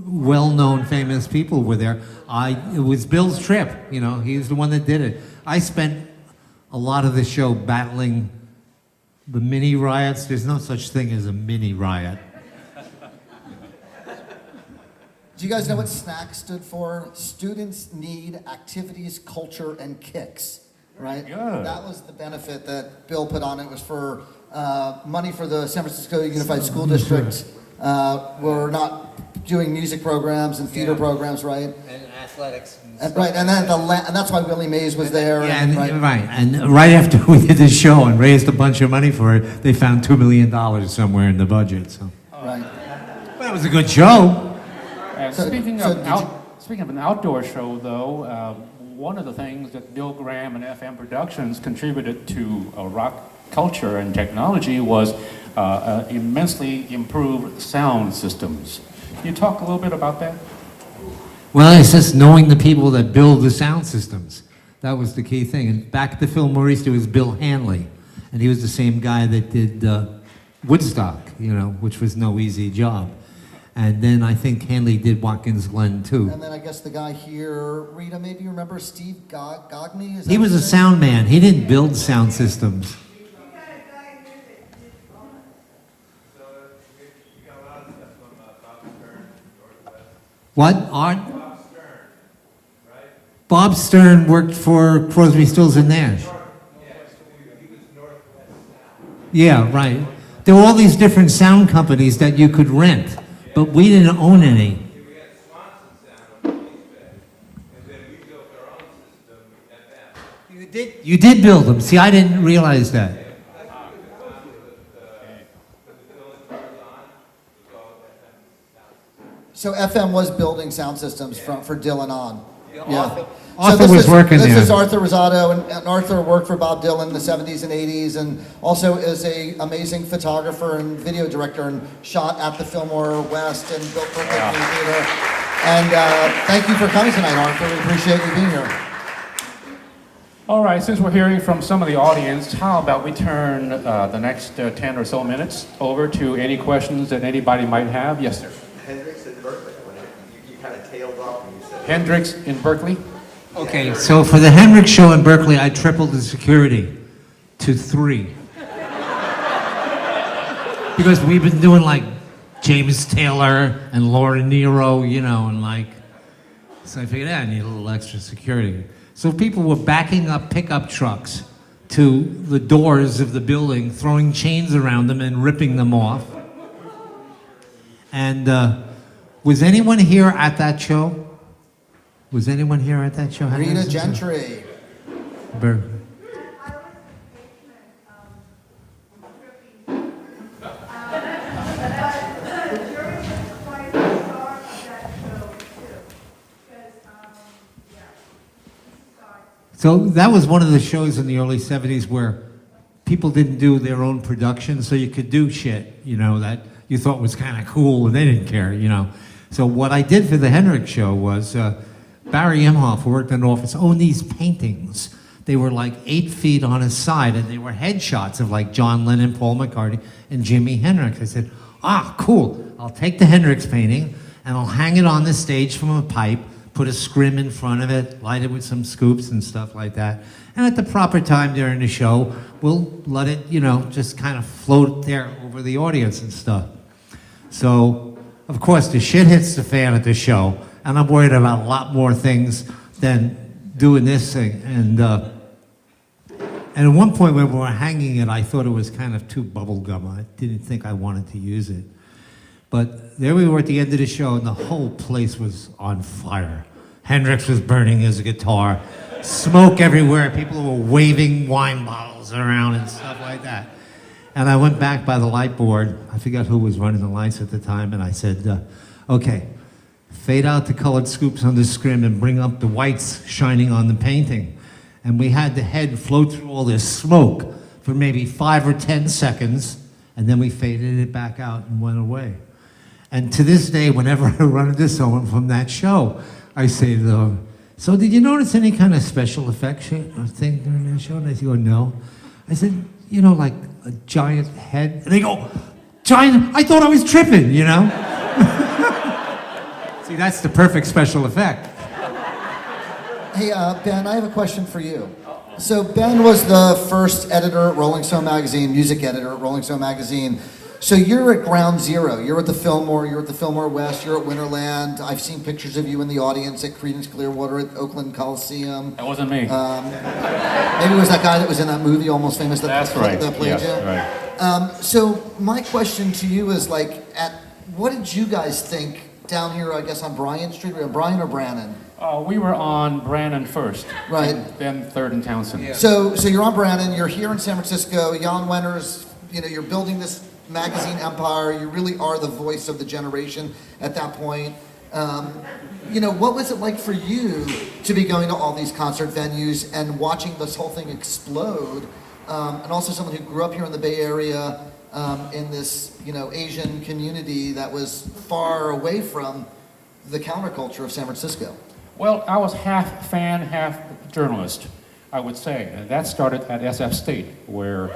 well-known famous people were there. It was Bill's trip, you know, he was the one that did it. I spent a lot of the show battling the mini riots. There's no such thing as a mini riot. Do you guys know what SNAC stood for? Students Need Activities, Culture, and Kicks, right? Good. That was the benefit that Bill put on it. Was for money for the San Francisco Unified School District. We're not doing music programs and theater programs, right? And athletics. Right, and then and that's why Willie Mays was there. Yeah, and, right. right. And right after we did this show and raised a bunch of money for it, they found $2 million somewhere in the budget. So. Right. But it was a good show. Speaking of an outdoor show, though, one of the things that Bill Graham and FM Productions contributed to rock culture and technology was immensely improved sound systems. Can you talk a little bit about that? Well, it's just knowing the people that build the sound systems. That was the key thing. And back at the Fillmore West, it was Bill Hanley, and he was the same guy that did Woodstock, you know, which was no easy job. And then I think Hanley did Watkins Glen too. And then I guess the guy here, Rita, maybe you remember Steve Gogney? Is He that was a his name? sound man. He didn't build sound systems. What? Art? Bob Stern worked for Crosby, Stills and Nash. Yeah, right. There were all these different sound companies that you could rent, but we didn't own any. You did build them. See, I didn't realize that. So FM was building sound systems for Dylan on. Yeah. Arthur was working this there. This is Arthur Rosado, and Arthur worked for Bob Dylan in the 70s and 80s, and also is a amazing photographer and video director, and shot at the Fillmore West and built Berkeley Theater. And thank you for coming tonight, Arthur. We appreciate you being here. All right, since we're hearing from some of the audience, how about we turn the next 10 or so minutes over to any questions that anybody might have? Yes, sir. Hendrix in Berkeley. You kind of tailed off when you said Hendrix in Berkeley? Okay, so for the Hendrix show in Berkeley, I tripled the security to 3. Because we've been doing like James Taylor and Laura Nero, you know, and like, so I figured, I need a little extra security. So people were backing up pickup trucks to the doors of the building, throwing chains around them and ripping them off. And was anyone here at that show? Was anyone here at that show? Rita Gentry. Berkeley. So that was one of the shows in the early 70s where people didn't do their own production, so you could do shit, you know, that you thought was kind of cool, and they didn't care, you know. So what I did for the Hendrix show was Barry Imhoff, who worked in an office, owned these paintings. They were like 8 feet on his side, and they were headshots of like John Lennon, Paul McCartney, and Jimi Hendrix. I said, cool, I'll take the Hendrix painting, and I'll hang it on the stage from a pipe, put a scrim in front of it, light it with some scoops and stuff like that. And at the proper time during the show, we'll let it, you know, just kind of float there over the audience and stuff. So, of course, the shit hits the fan at the show, and I'm worried about a lot more things than doing this thing. And at one point when we were hanging it, I thought it was kind of too bubblegum. I didn't think I wanted to use it. But there we were at the end of the show, and the whole place was on fire. Hendrix was burning his guitar, smoke everywhere, people were waving wine bottles around and stuff like that. And I went back by the light board, I forgot who was running the lights at the time, and I said, okay, fade out the colored scoops on the scrim and bring up the whites shining on the painting. And we had the head float through all this smoke for maybe 5 or 10 seconds, and then we faded it back out and went away. And to this day, whenever I run into someone from that show, I say to them, so did you notice any kind of special effects thing during that show? And they go, no. I said, you know, like a giant head? And they go, giant, I thought I was tripping, you know? See, that's the perfect special effect. Hey, Ben, I have a question for you. So Ben was the first editor at Rolling Stone magazine, music editor at Rolling Stone magazine. So you're at ground zero. You're at the Fillmore, you're at the Fillmore West, you're at Winterland. I've seen pictures of you in the audience at Creedence Clearwater, at Oakland Coliseum. That wasn't me. Maybe it was that guy that was in that movie, Almost Famous, That's right. that played Yes, you. right. So my question to you is like, what did you guys think down here, I guess on Bryant Street, Bryant or Brannan? We were on Brannan first. Right. And then 3rd and Townsend. Yeah. So you're on Brannan, you're here in San Francisco, Jan Wenner's, you know, you're building this magazine empire, you really are the voice of the generation at that point. You know, what was it like for you to be going to all these concert venues and watching this whole thing explode? And also someone who grew up here in the Bay Area in this, you know, Asian community that was far away from the counterculture of San Francisco. Well, I was half fan, half journalist, I would say. And that started at SF State, where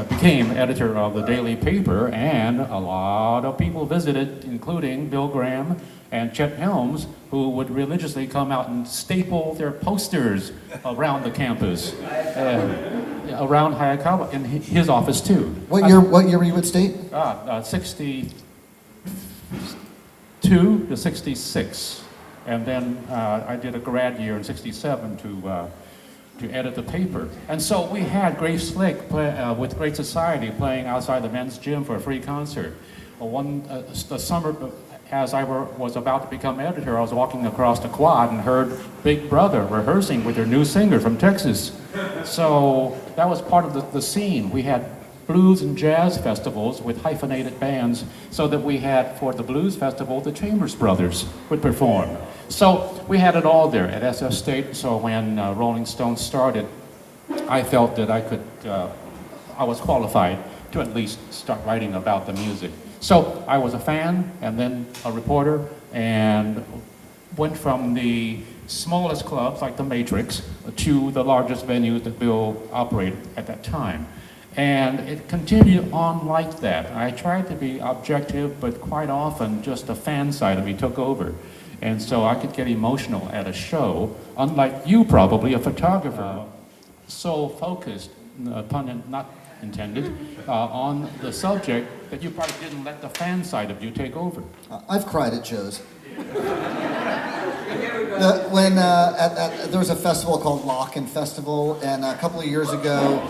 became editor of the daily paper, and a lot of people visited, including Bill Graham and Chet Helms, who would religiously come out and staple their posters around the campus, around Hayakawa, in his office too. What year were you at State? 62 to 66, and then I did a grad year in 67 to edit the paper. And so we had Grace Slick with Great Society playing outside the men's gym for a free concert. The summer, as I was about to become editor, I was walking across the quad and heard Big Brother rehearsing with their new singer from Texas. So that was part of the scene. We had blues and jazz festivals with hyphenated bands, so that we had, for the blues festival, the Chambers Brothers would perform. So we had it all there at SF State. So when Rolling Stone started, I felt that I was qualified to at least start writing about the music. So I was a fan and then a reporter, and went from the smallest clubs like the Matrix to the largest venues that Bill operated at that time. And it continued on like that. I tried to be objective, but quite often just the fan side of me took over. And so I could get emotional at a show, unlike you probably, a photographer, so focused, pun not intended, on the subject that you probably didn't let the fan side of you take over. I've cried at shows. There was a festival called Lock-In Festival, and a couple of years ago,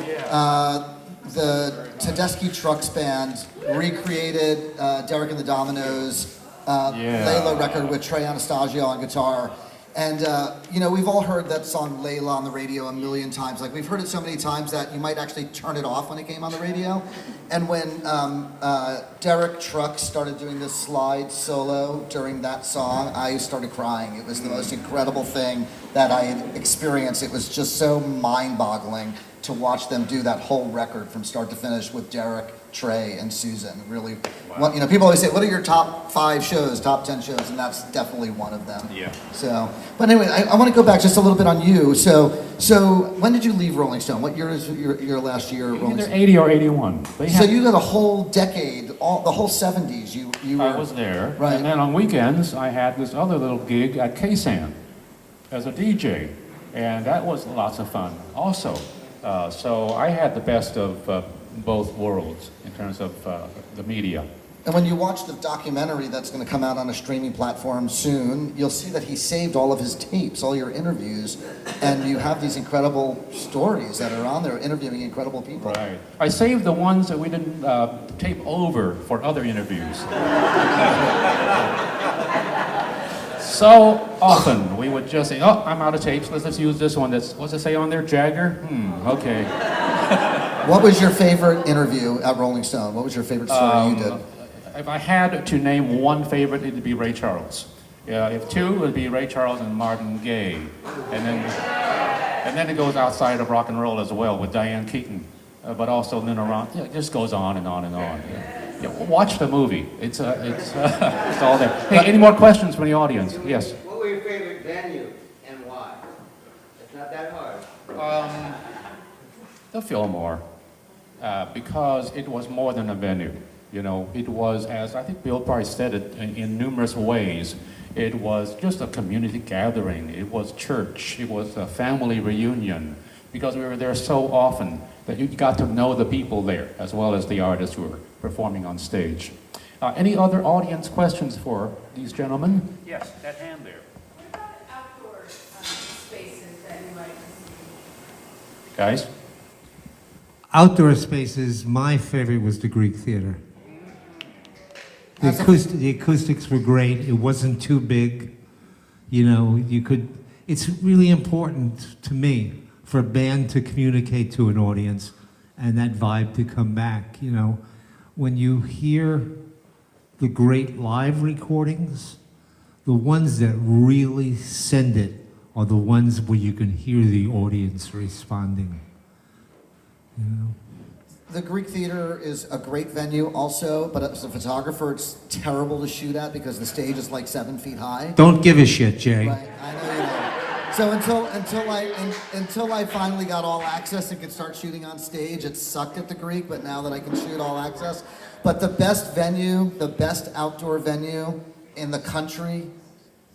the Tedeschi Trucks Band recreated Derek and the Dominoes' Layla record with Trey Anastasio on guitar. And, we've all heard that song Layla on the radio a million times. Like, we've heard it so many times that you might actually turn it off when it came on the radio. And when Derek Trucks started doing this slide solo during that song, I started crying. It was the most incredible thing that I had experienced. It was just so mind-boggling to watch them do that whole record from start to finish with Derek, Trey, and Susan. Really, people always say, what are your top 5 shows, top 10 shows? And that's definitely one of them. Yeah. So, but anyway, I want to go back just a little bit on you. So when did you leave Rolling Stone? What year is your last year at Rolling Either Stone? 80 or 81. So you had a whole decade, the whole 70s. You were, I was there. Right. And then on weekends, I had this other little gig at KSAN as a DJ. And that was lots of fun also. So I had the best of both worlds in terms of the media. And when you watch the documentary that's going to come out on a streaming platform soon, you'll see that he saved all of his tapes, all your interviews, and you have these incredible stories that are on there interviewing incredible people. Right. I saved the ones that we didn't tape over for other interviews. So often we would just say, oh, I'm out of tapes, let's just use this one. What's it say on there, Jagger? Okay. What was your favorite interview at Rolling Stone? What was your favorite story you did? If I had to name one favorite, it'd be Ray Charles. If two, it would be Ray Charles and Marvin Gaye. And then it goes outside of rock and roll as well with Diane Keaton, but also Lynn Ron. It just goes on and on and on. Watch the movie. It's all there. Hey, any more questions from the audience? Yes. What were your favorite venue and why? It's not that hard. The Fillmore, because it was more than a venue. It was, as I think Bill probably said it in numerous ways, it was just a community gathering. It was church. It was a family reunion, because we were there so often that you got to know the people there as well as the artists who were performing on stage. Any other audience questions for these gentlemen? Yes, that hand there. What about outdoor spaces that you like? Guys? Outdoor spaces, my favorite was the Greek Theater. The acoustics were great. It wasn't too big. It's really important to me for a band to communicate to an audience and that vibe to come back. When you hear the great live recordings, the ones that really send it are the ones where you can hear the audience responding. The Greek Theater is a great venue also, but as a photographer, it's terrible to shoot at because the stage is like 7 feet high. Don't give a shit, Jay. Right, I know you know. So until I finally got all access and could start shooting on stage, it sucked at the Greek, but now that I can shoot all access. But the best venue, the best outdoor venue in the country,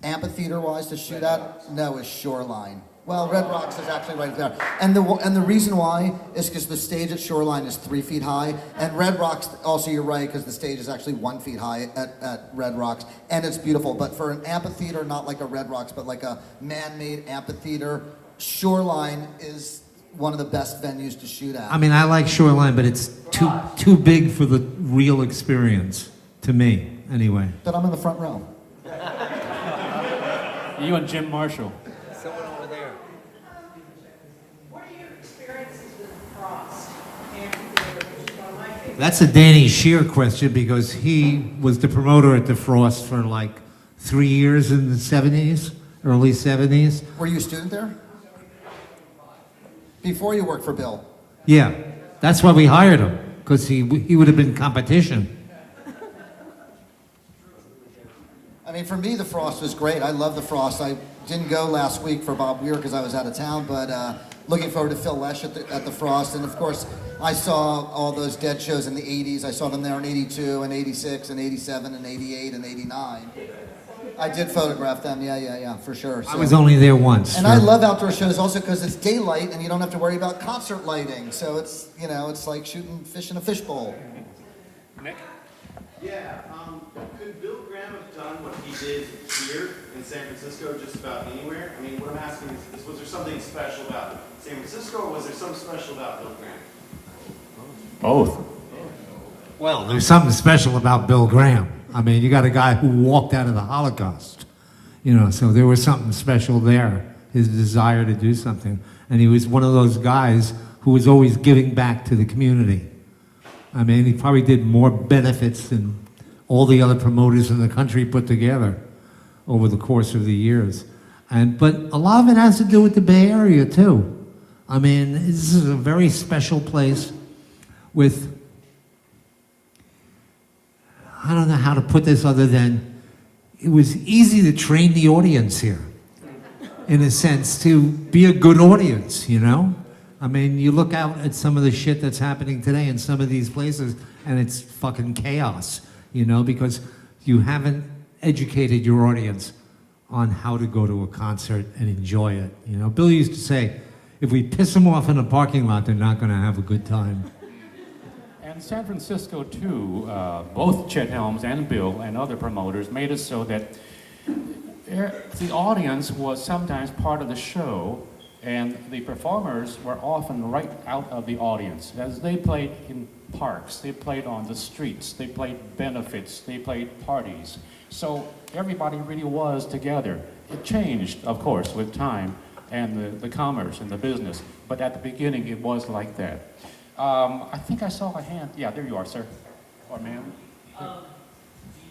amphitheater-wise to shoot at, no, is Shoreline. Well, Red Rocks is actually right there. And the reason why is because the stage at Shoreline is 3 feet high, and Red Rocks, also you're right, because the stage is actually 1 feet high at Red Rocks, and it's beautiful. But for an amphitheater, not like a Red Rocks, but like a man-made amphitheater, Shoreline is one of the best venues to shoot at. I mean, I like Shoreline, but it's too big for the real experience, to me, anyway. But I'm in the front row. You and Jim Marshall. Someone over there. What are your experiences with Frost Amphitheater, which is one of my favorites? That's a Danny Shear question because he was the promoter at the Frost for like 3 years in the 70s, early 70s. Were you a student there? Before you worked for Bill? Yeah, that's why we hired him, because he would have been competition. I mean, for me, the Frost was great. I love the Frost. I didn't go last week for Bob Weir because I was out of town, but looking forward to Phil Lesh at the Frost. And of course, I saw all those Dead shows in the 80s. I saw them there in 82 and 86 and 87 and 88 and 89. I did photograph them, yeah, for sure. So. I was only there once. And I love outdoor shows also because it's daylight and you don't have to worry about concert lighting. So it's, it's like shooting fish in a fishbowl. Nick? Yeah, could Bill Graham have done what he did here in San Francisco just about anywhere? I mean, what I'm asking is was there something special about San Francisco, or was there something special about Bill Graham? Both. Well, there's something special about Bill Graham. I mean, you got a guy who walked out of the Holocaust, so there was something special there, his desire to do something. And he was one of those guys who was always giving back to the community. I mean, he probably did more benefits than all the other promoters in the country put together over the course of the years. But a lot of it has to do with the Bay Area, too. I mean, this is a very special place with, I don't know how to put this other than, it was easy to train the audience here, in a sense, to be a good audience, I mean, you look out at some of the shit that's happening today in some of these places, and it's fucking chaos, because you haven't educated your audience on how to go to a concert and enjoy it. Bill used to say, if we piss them off in a parking lot, they're not going to have a good time. And San Francisco, too, both Chet Helms and Bill and other promoters made it so that the audience was sometimes part of the show, and the performers were often right out of the audience. As they played in parks, they played on the streets, they played benefits, they played parties. So everybody really was together. It changed, of course, with time and the commerce and the business. But at the beginning, it was like that. I think I saw a hand. Yeah, there you are, sir. Or ma'am. Do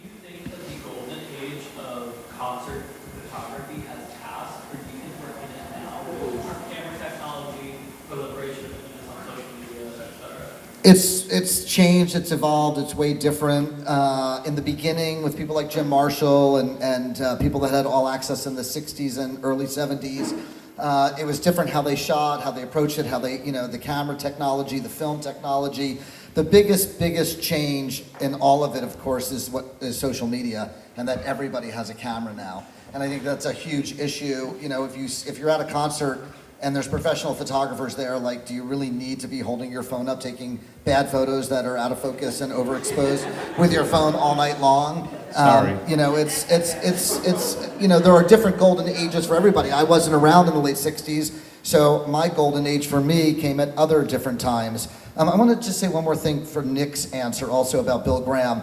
you think that the golden age of concert photography has passed, or do you think we're in it now? Our camera technology, proliferation of images on social media, etc. It's changed, it's evolved, it's way different. In the beginning, with people like Jim Marshall and people that had all access in the 60s and early 70s, it was different how they shot, how they approached it, how they, the camera technology, the film technology. The biggest change in all of it, of course, is social media, and that everybody has a camera now. And I think that's a huge issue. If you're at a concert and there's professional photographers there, do you really need to be holding your phone up, taking bad photos that are out of focus and overexposed with your phone all night long? Sorry. There are different golden ages for everybody. I wasn't around in the late 60s, so my golden age for me came at other different times. I want to just say one more thing for Nick's answer also about Bill Graham.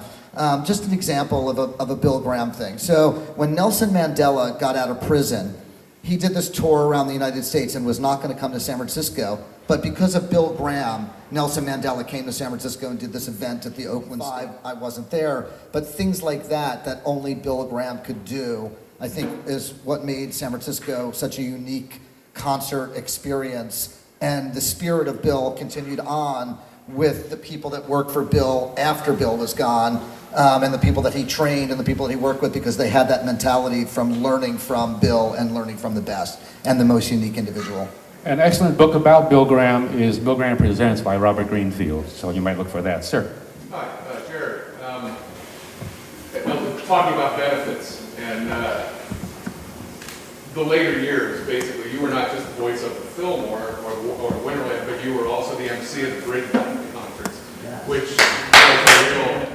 Just an example of a Bill Graham thing. So when Nelson Mandela got out of prison, he did this tour around the United States and was not going to come to San Francisco. But because of Bill Graham, Nelson Mandela came to San Francisco and did this event at the Oakland State. I wasn't there, but things like that only Bill Graham could do, I think is what made San Francisco such a unique concert experience. And the spirit of Bill continued on with the people that worked for Bill after Bill was gone, and the people that he trained and the people that he worked with, because they had that mentality from learning from Bill and learning from the best and the most unique individual. An excellent book about Bill Graham is Bill Graham Presents by Robert Greenfield, so you might look for that. Sir. Hi, Jerry. Talking about benefits and the later years, basically, you were not just the voice of the Fillmore or Winterland, but you were also the MC of the Bridge concerts, which was a real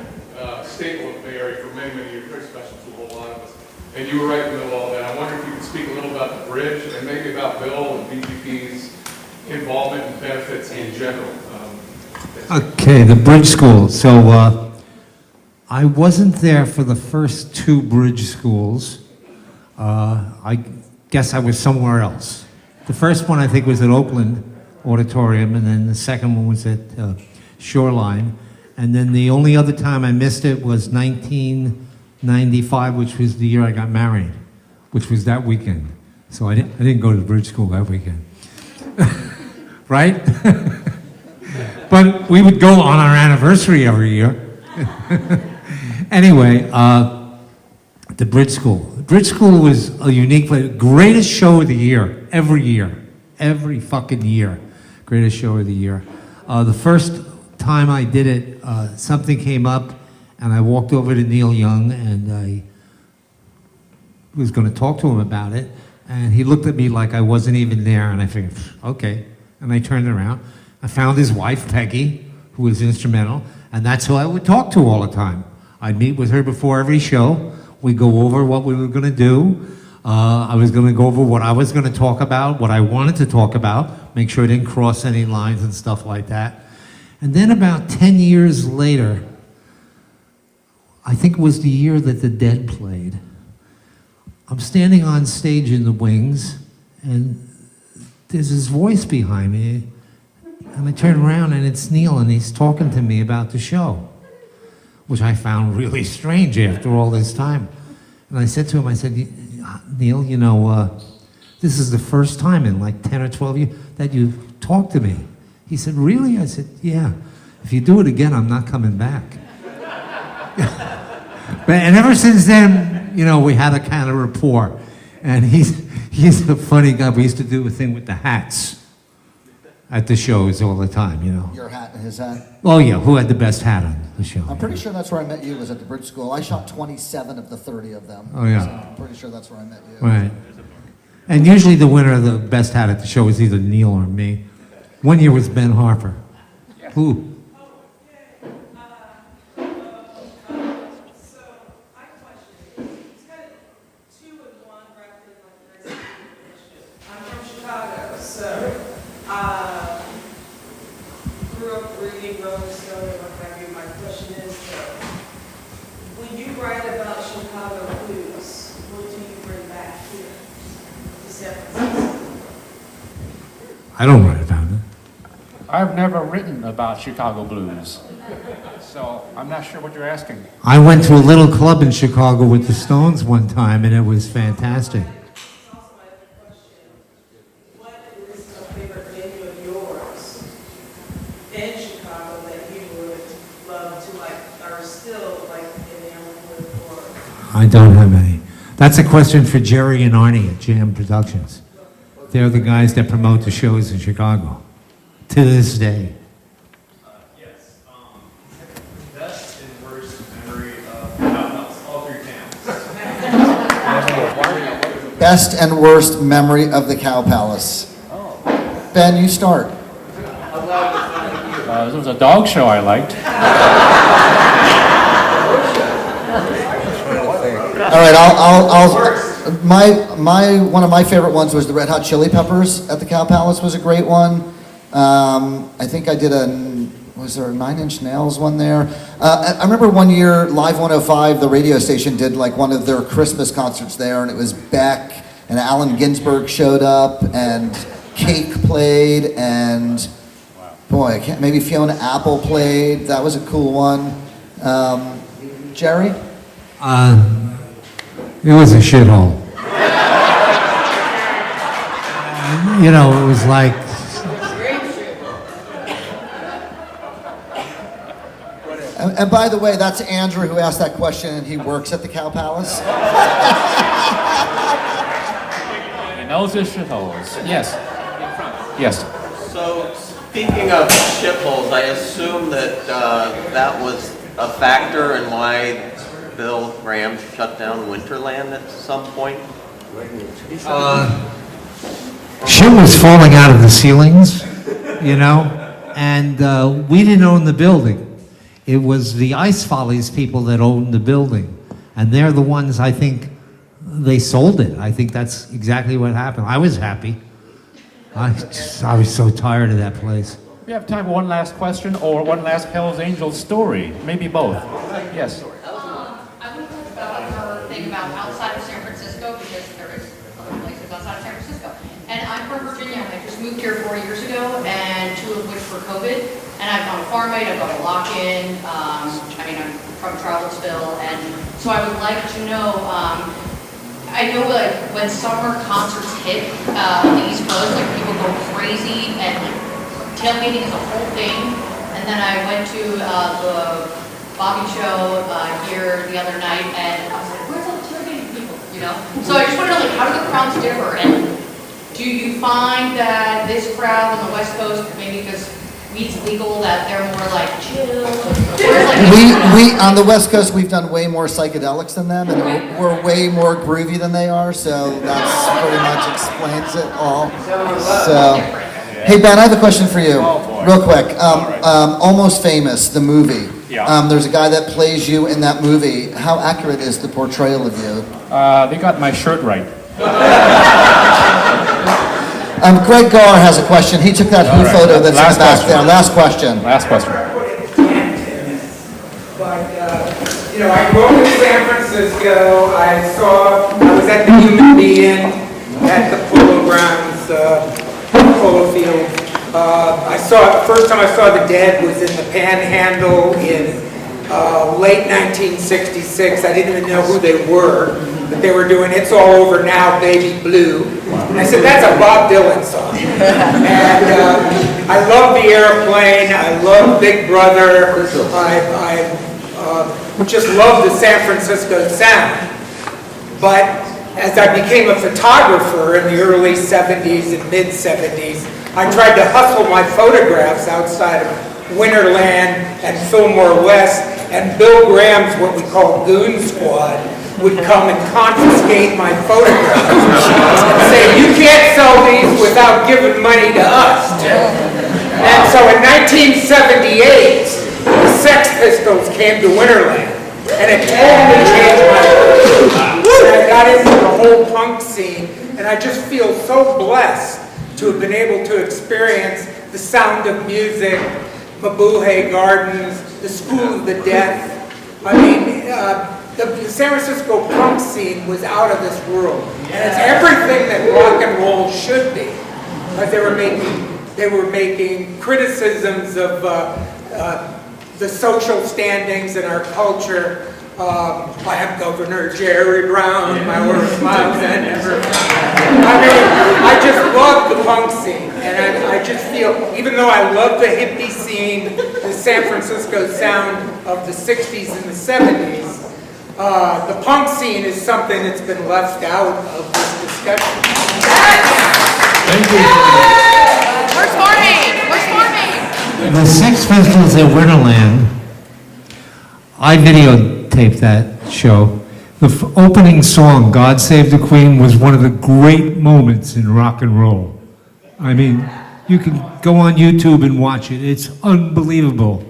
staple of the Bay Area for many, many years, very special to a whole lot of us. And you were right in the middle of all that. I wonder if you could speak a little about the Bridge and maybe about Bill and BGP's involvement in benefits in general. Okay, the Bridge School. So I wasn't there for the first two Bridge schools. I guess I was somewhere else. The first one I think was at Oakland Auditorium, and then the second one was at Shoreline. And then the only other time I missed it was 1995, which was the year I got married, which was that weekend. So I didn't go to the Bridge School that weekend. Right? But we would go on our anniversary every year. Anyway, the Bridge School. The Bridge School was a unique place. Greatest show of the year, every fucking year. Greatest show of the year. The first time I did it, something came up, and I walked over to Neil Young, and I was going to talk to him about it, and he looked at me like I wasn't even there, and I figured, okay. And I turned around. I found his wife, Peggy, who was instrumental, and that's who I would talk to all the time. I'd meet with her before every show. We'd go over what we were going to do. I was going to go over what I was going to talk about, what I wanted to talk about, make sure I didn't cross any lines and stuff like that. And then about 10 years later, I think it was the year that the Dead played, I'm standing on stage in the wings, and there's his voice behind me. And I turn around, and it's Neil, and he's talking to me about the show, which I found really strange after all this time. And I said to him, I said, Neil, you know, this is the first time in like 10 or 12 years that you've talked to me. He said, really? I said, yeah. If you do it again, I'm not coming back. And ever since then, you know, we had a kind of rapport. And he's a funny guy. We used to do a thing with the hats at the shows all the time, you know. Your hat and his hat? Oh, yeah. Who had the best hat on the show? I'm pretty sure that's where I met you, was at the Bridge School. I shot 27 of the 30 of them. Oh, yeah. So I'm pretty sure that's where I met you. Right. And usually the winner of the best hat at the show is either Neil or me. One year was Ben Harper. Who? I don't write about it. I've never written about Chicago blues, so I'm not sure what you're asking. I went to a little club in Chicago with the Stones one time, and it was fantastic. What is a favorite venue of yours in Chicago that you would love to like, or still like enamored with, or? I don't have any. That's a question for Jerry and Arnie at Jam Productions. They're the guys that promote the shows in Chicago to this day. Yes. Best and worst memory of all three towns. Best and worst memory of the Cow Palace. Ben, you start. There was a dog show I liked. All right, one of my favorite ones was the Red Hot Chili Peppers at the Cow Palace was a great one. I think I did was there a 9 Inch Nails one there? I remember one year Live 105, the radio station, did like one of their Christmas concerts there, and it was Beck and Allen Ginsberg showed up, and Cake played, and boy, maybe Fiona Apple played. That was a cool one. Jerry? It was a shithole. You know, it was like, And by the way, that's Andrew who asked that question, and he works at the Cow Palace. He knows his shitholes. Yes. Yes. So, speaking of shitholes, I assume that that was a factor in why Bill Graham shut down Winterland at some point? Shit was falling out of the ceilings, you know, and we didn't own the building. It was the Ice Follies people that owned the building, and they're the ones, I think, they sold it. I think that's exactly what happened. I was happy. I was so tired of that place. We have time for one last question or one last Hell's Angels story. Maybe both. Yes. I want to talk about her thing about outside of San Francisco, because there is other places outside of San Francisco. And I'm from Virginia. I just moved here 4 years ago, and 2 of which were COVID. And I've gone farm mate, I've gone a lock-in. I'm from Charlottesville, and so I would like to know. I know like when summer concerts hit on the East Coast, like people go crazy, and tailgating is a whole thing. And then I went to the Bobby show here the other night, and I was like, where's all the tailgating people, you know? So I just want to know, like, how do the crowds differ? And do you find that this crowd on the West Coast, maybe because weed's legal, that they're more like chill? We on the West Coast, we've done way more psychedelics than them, and we're way more groovy than they are, so that's pretty much explains it all. So, hey Ben, I have a question for you, real quick. Almost Famous, the movie. Yeah. There's a guy that plays you in that movie. How accurate is the portrayal of you? They got my shirt right. Greg Garr has a question. He took that Who photo that's in the back there. Last question. Last question. But, I grew up in San Francisco. I was at the Human Being at the Polo Grounds, Polo Field. First time I saw the Dead was in the Panhandle in late 1966. I didn't even know who they were, but they were doing It's All Over Now, Baby Blue. And I said, that's a Bob Dylan song. And I love The Airplane. I love Big Brother. I just love the San Francisco sound. But as I became a photographer in the early 70s and mid 70s, I tried to hustle my photographs outside of Winterland and Fillmore West, and Bill Graham's what we call Goon Squad would come and confiscate my photographs and say, you can't sell these without giving money to us. And so in 1978, the Sex Pistols came to Winterland, and it totally changed my life. And I got into the whole punk scene, and I just feel so blessed to have been able to experience the Sound of Music, Mabuhay Gardens, the School of the Deaf. I mean, the San Francisco punk scene was out of this world, and it's everything that rock and roll should be. But they were making criticisms of the social standings in our culture. I am Governor Jerry Brown, my order smiles and never. I mean, I just love the punk scene, and I just feel, even though I love the hippie scene, the San Francisco sound of the 60s and the 70s, the punk scene is something that's been left out of this discussion. Thank you. We're forming! We're forming! The Sex Pistols at Winterland, I videotaped that show. The opening song, God Save the Queen, was one of the great moments in rock and roll. I mean, you can go on YouTube and watch it. It's unbelievable.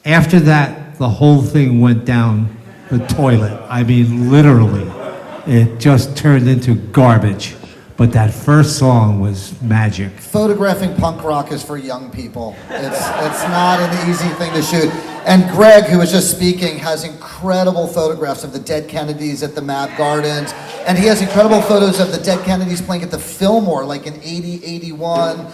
After that, the whole thing went down the toilet. I mean, literally. It just turned into garbage. But that first song was magic. Photographing punk rock is for young people. It's not an easy thing to shoot. And Greg, who was just speaking, has incredible photographs of the Dead Kennedys at the Mab Gardens. And he has incredible photos of the Dead Kennedys playing at the Fillmore, like in 80, 81.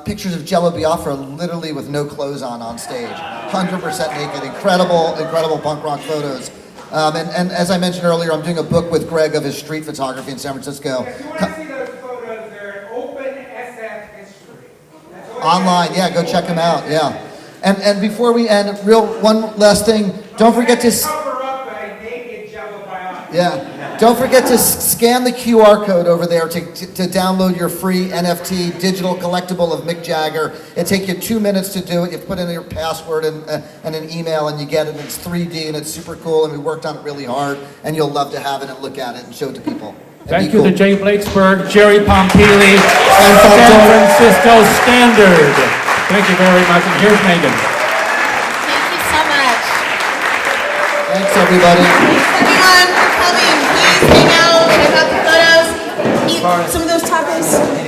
Pictures of Jello Biafra literally with no clothes on stage. 100% naked. Incredible punk rock photos. And as I mentioned earlier, I'm doing a book with Greg of his street photography in San Francisco. If you want to see those photos, they're at Open SF History. Online, yeah, go check them out, yeah. And before we end, one last thing. Don't forget to. Cover up a naked Java biography. Yeah. Don't forget to scan the QR code over there to download your free NFT digital collectible of Mick Jagger. It takes you 2 minutes to do it. You put in your password and an email and you get it. And it's 3D and it's super cool and we worked on it really hard and you'll love to have it and look at it and show it to people. Thank you to Jay Blakesberg, Jerry Pompili, Ben and San Fong-Torres. Francisco Standard. Thank you very much. And here's Meaghan. Thank you so much. Thanks, everybody. Thanks everyone for coming. Please hang out, check out the photos, eat some of those tacos.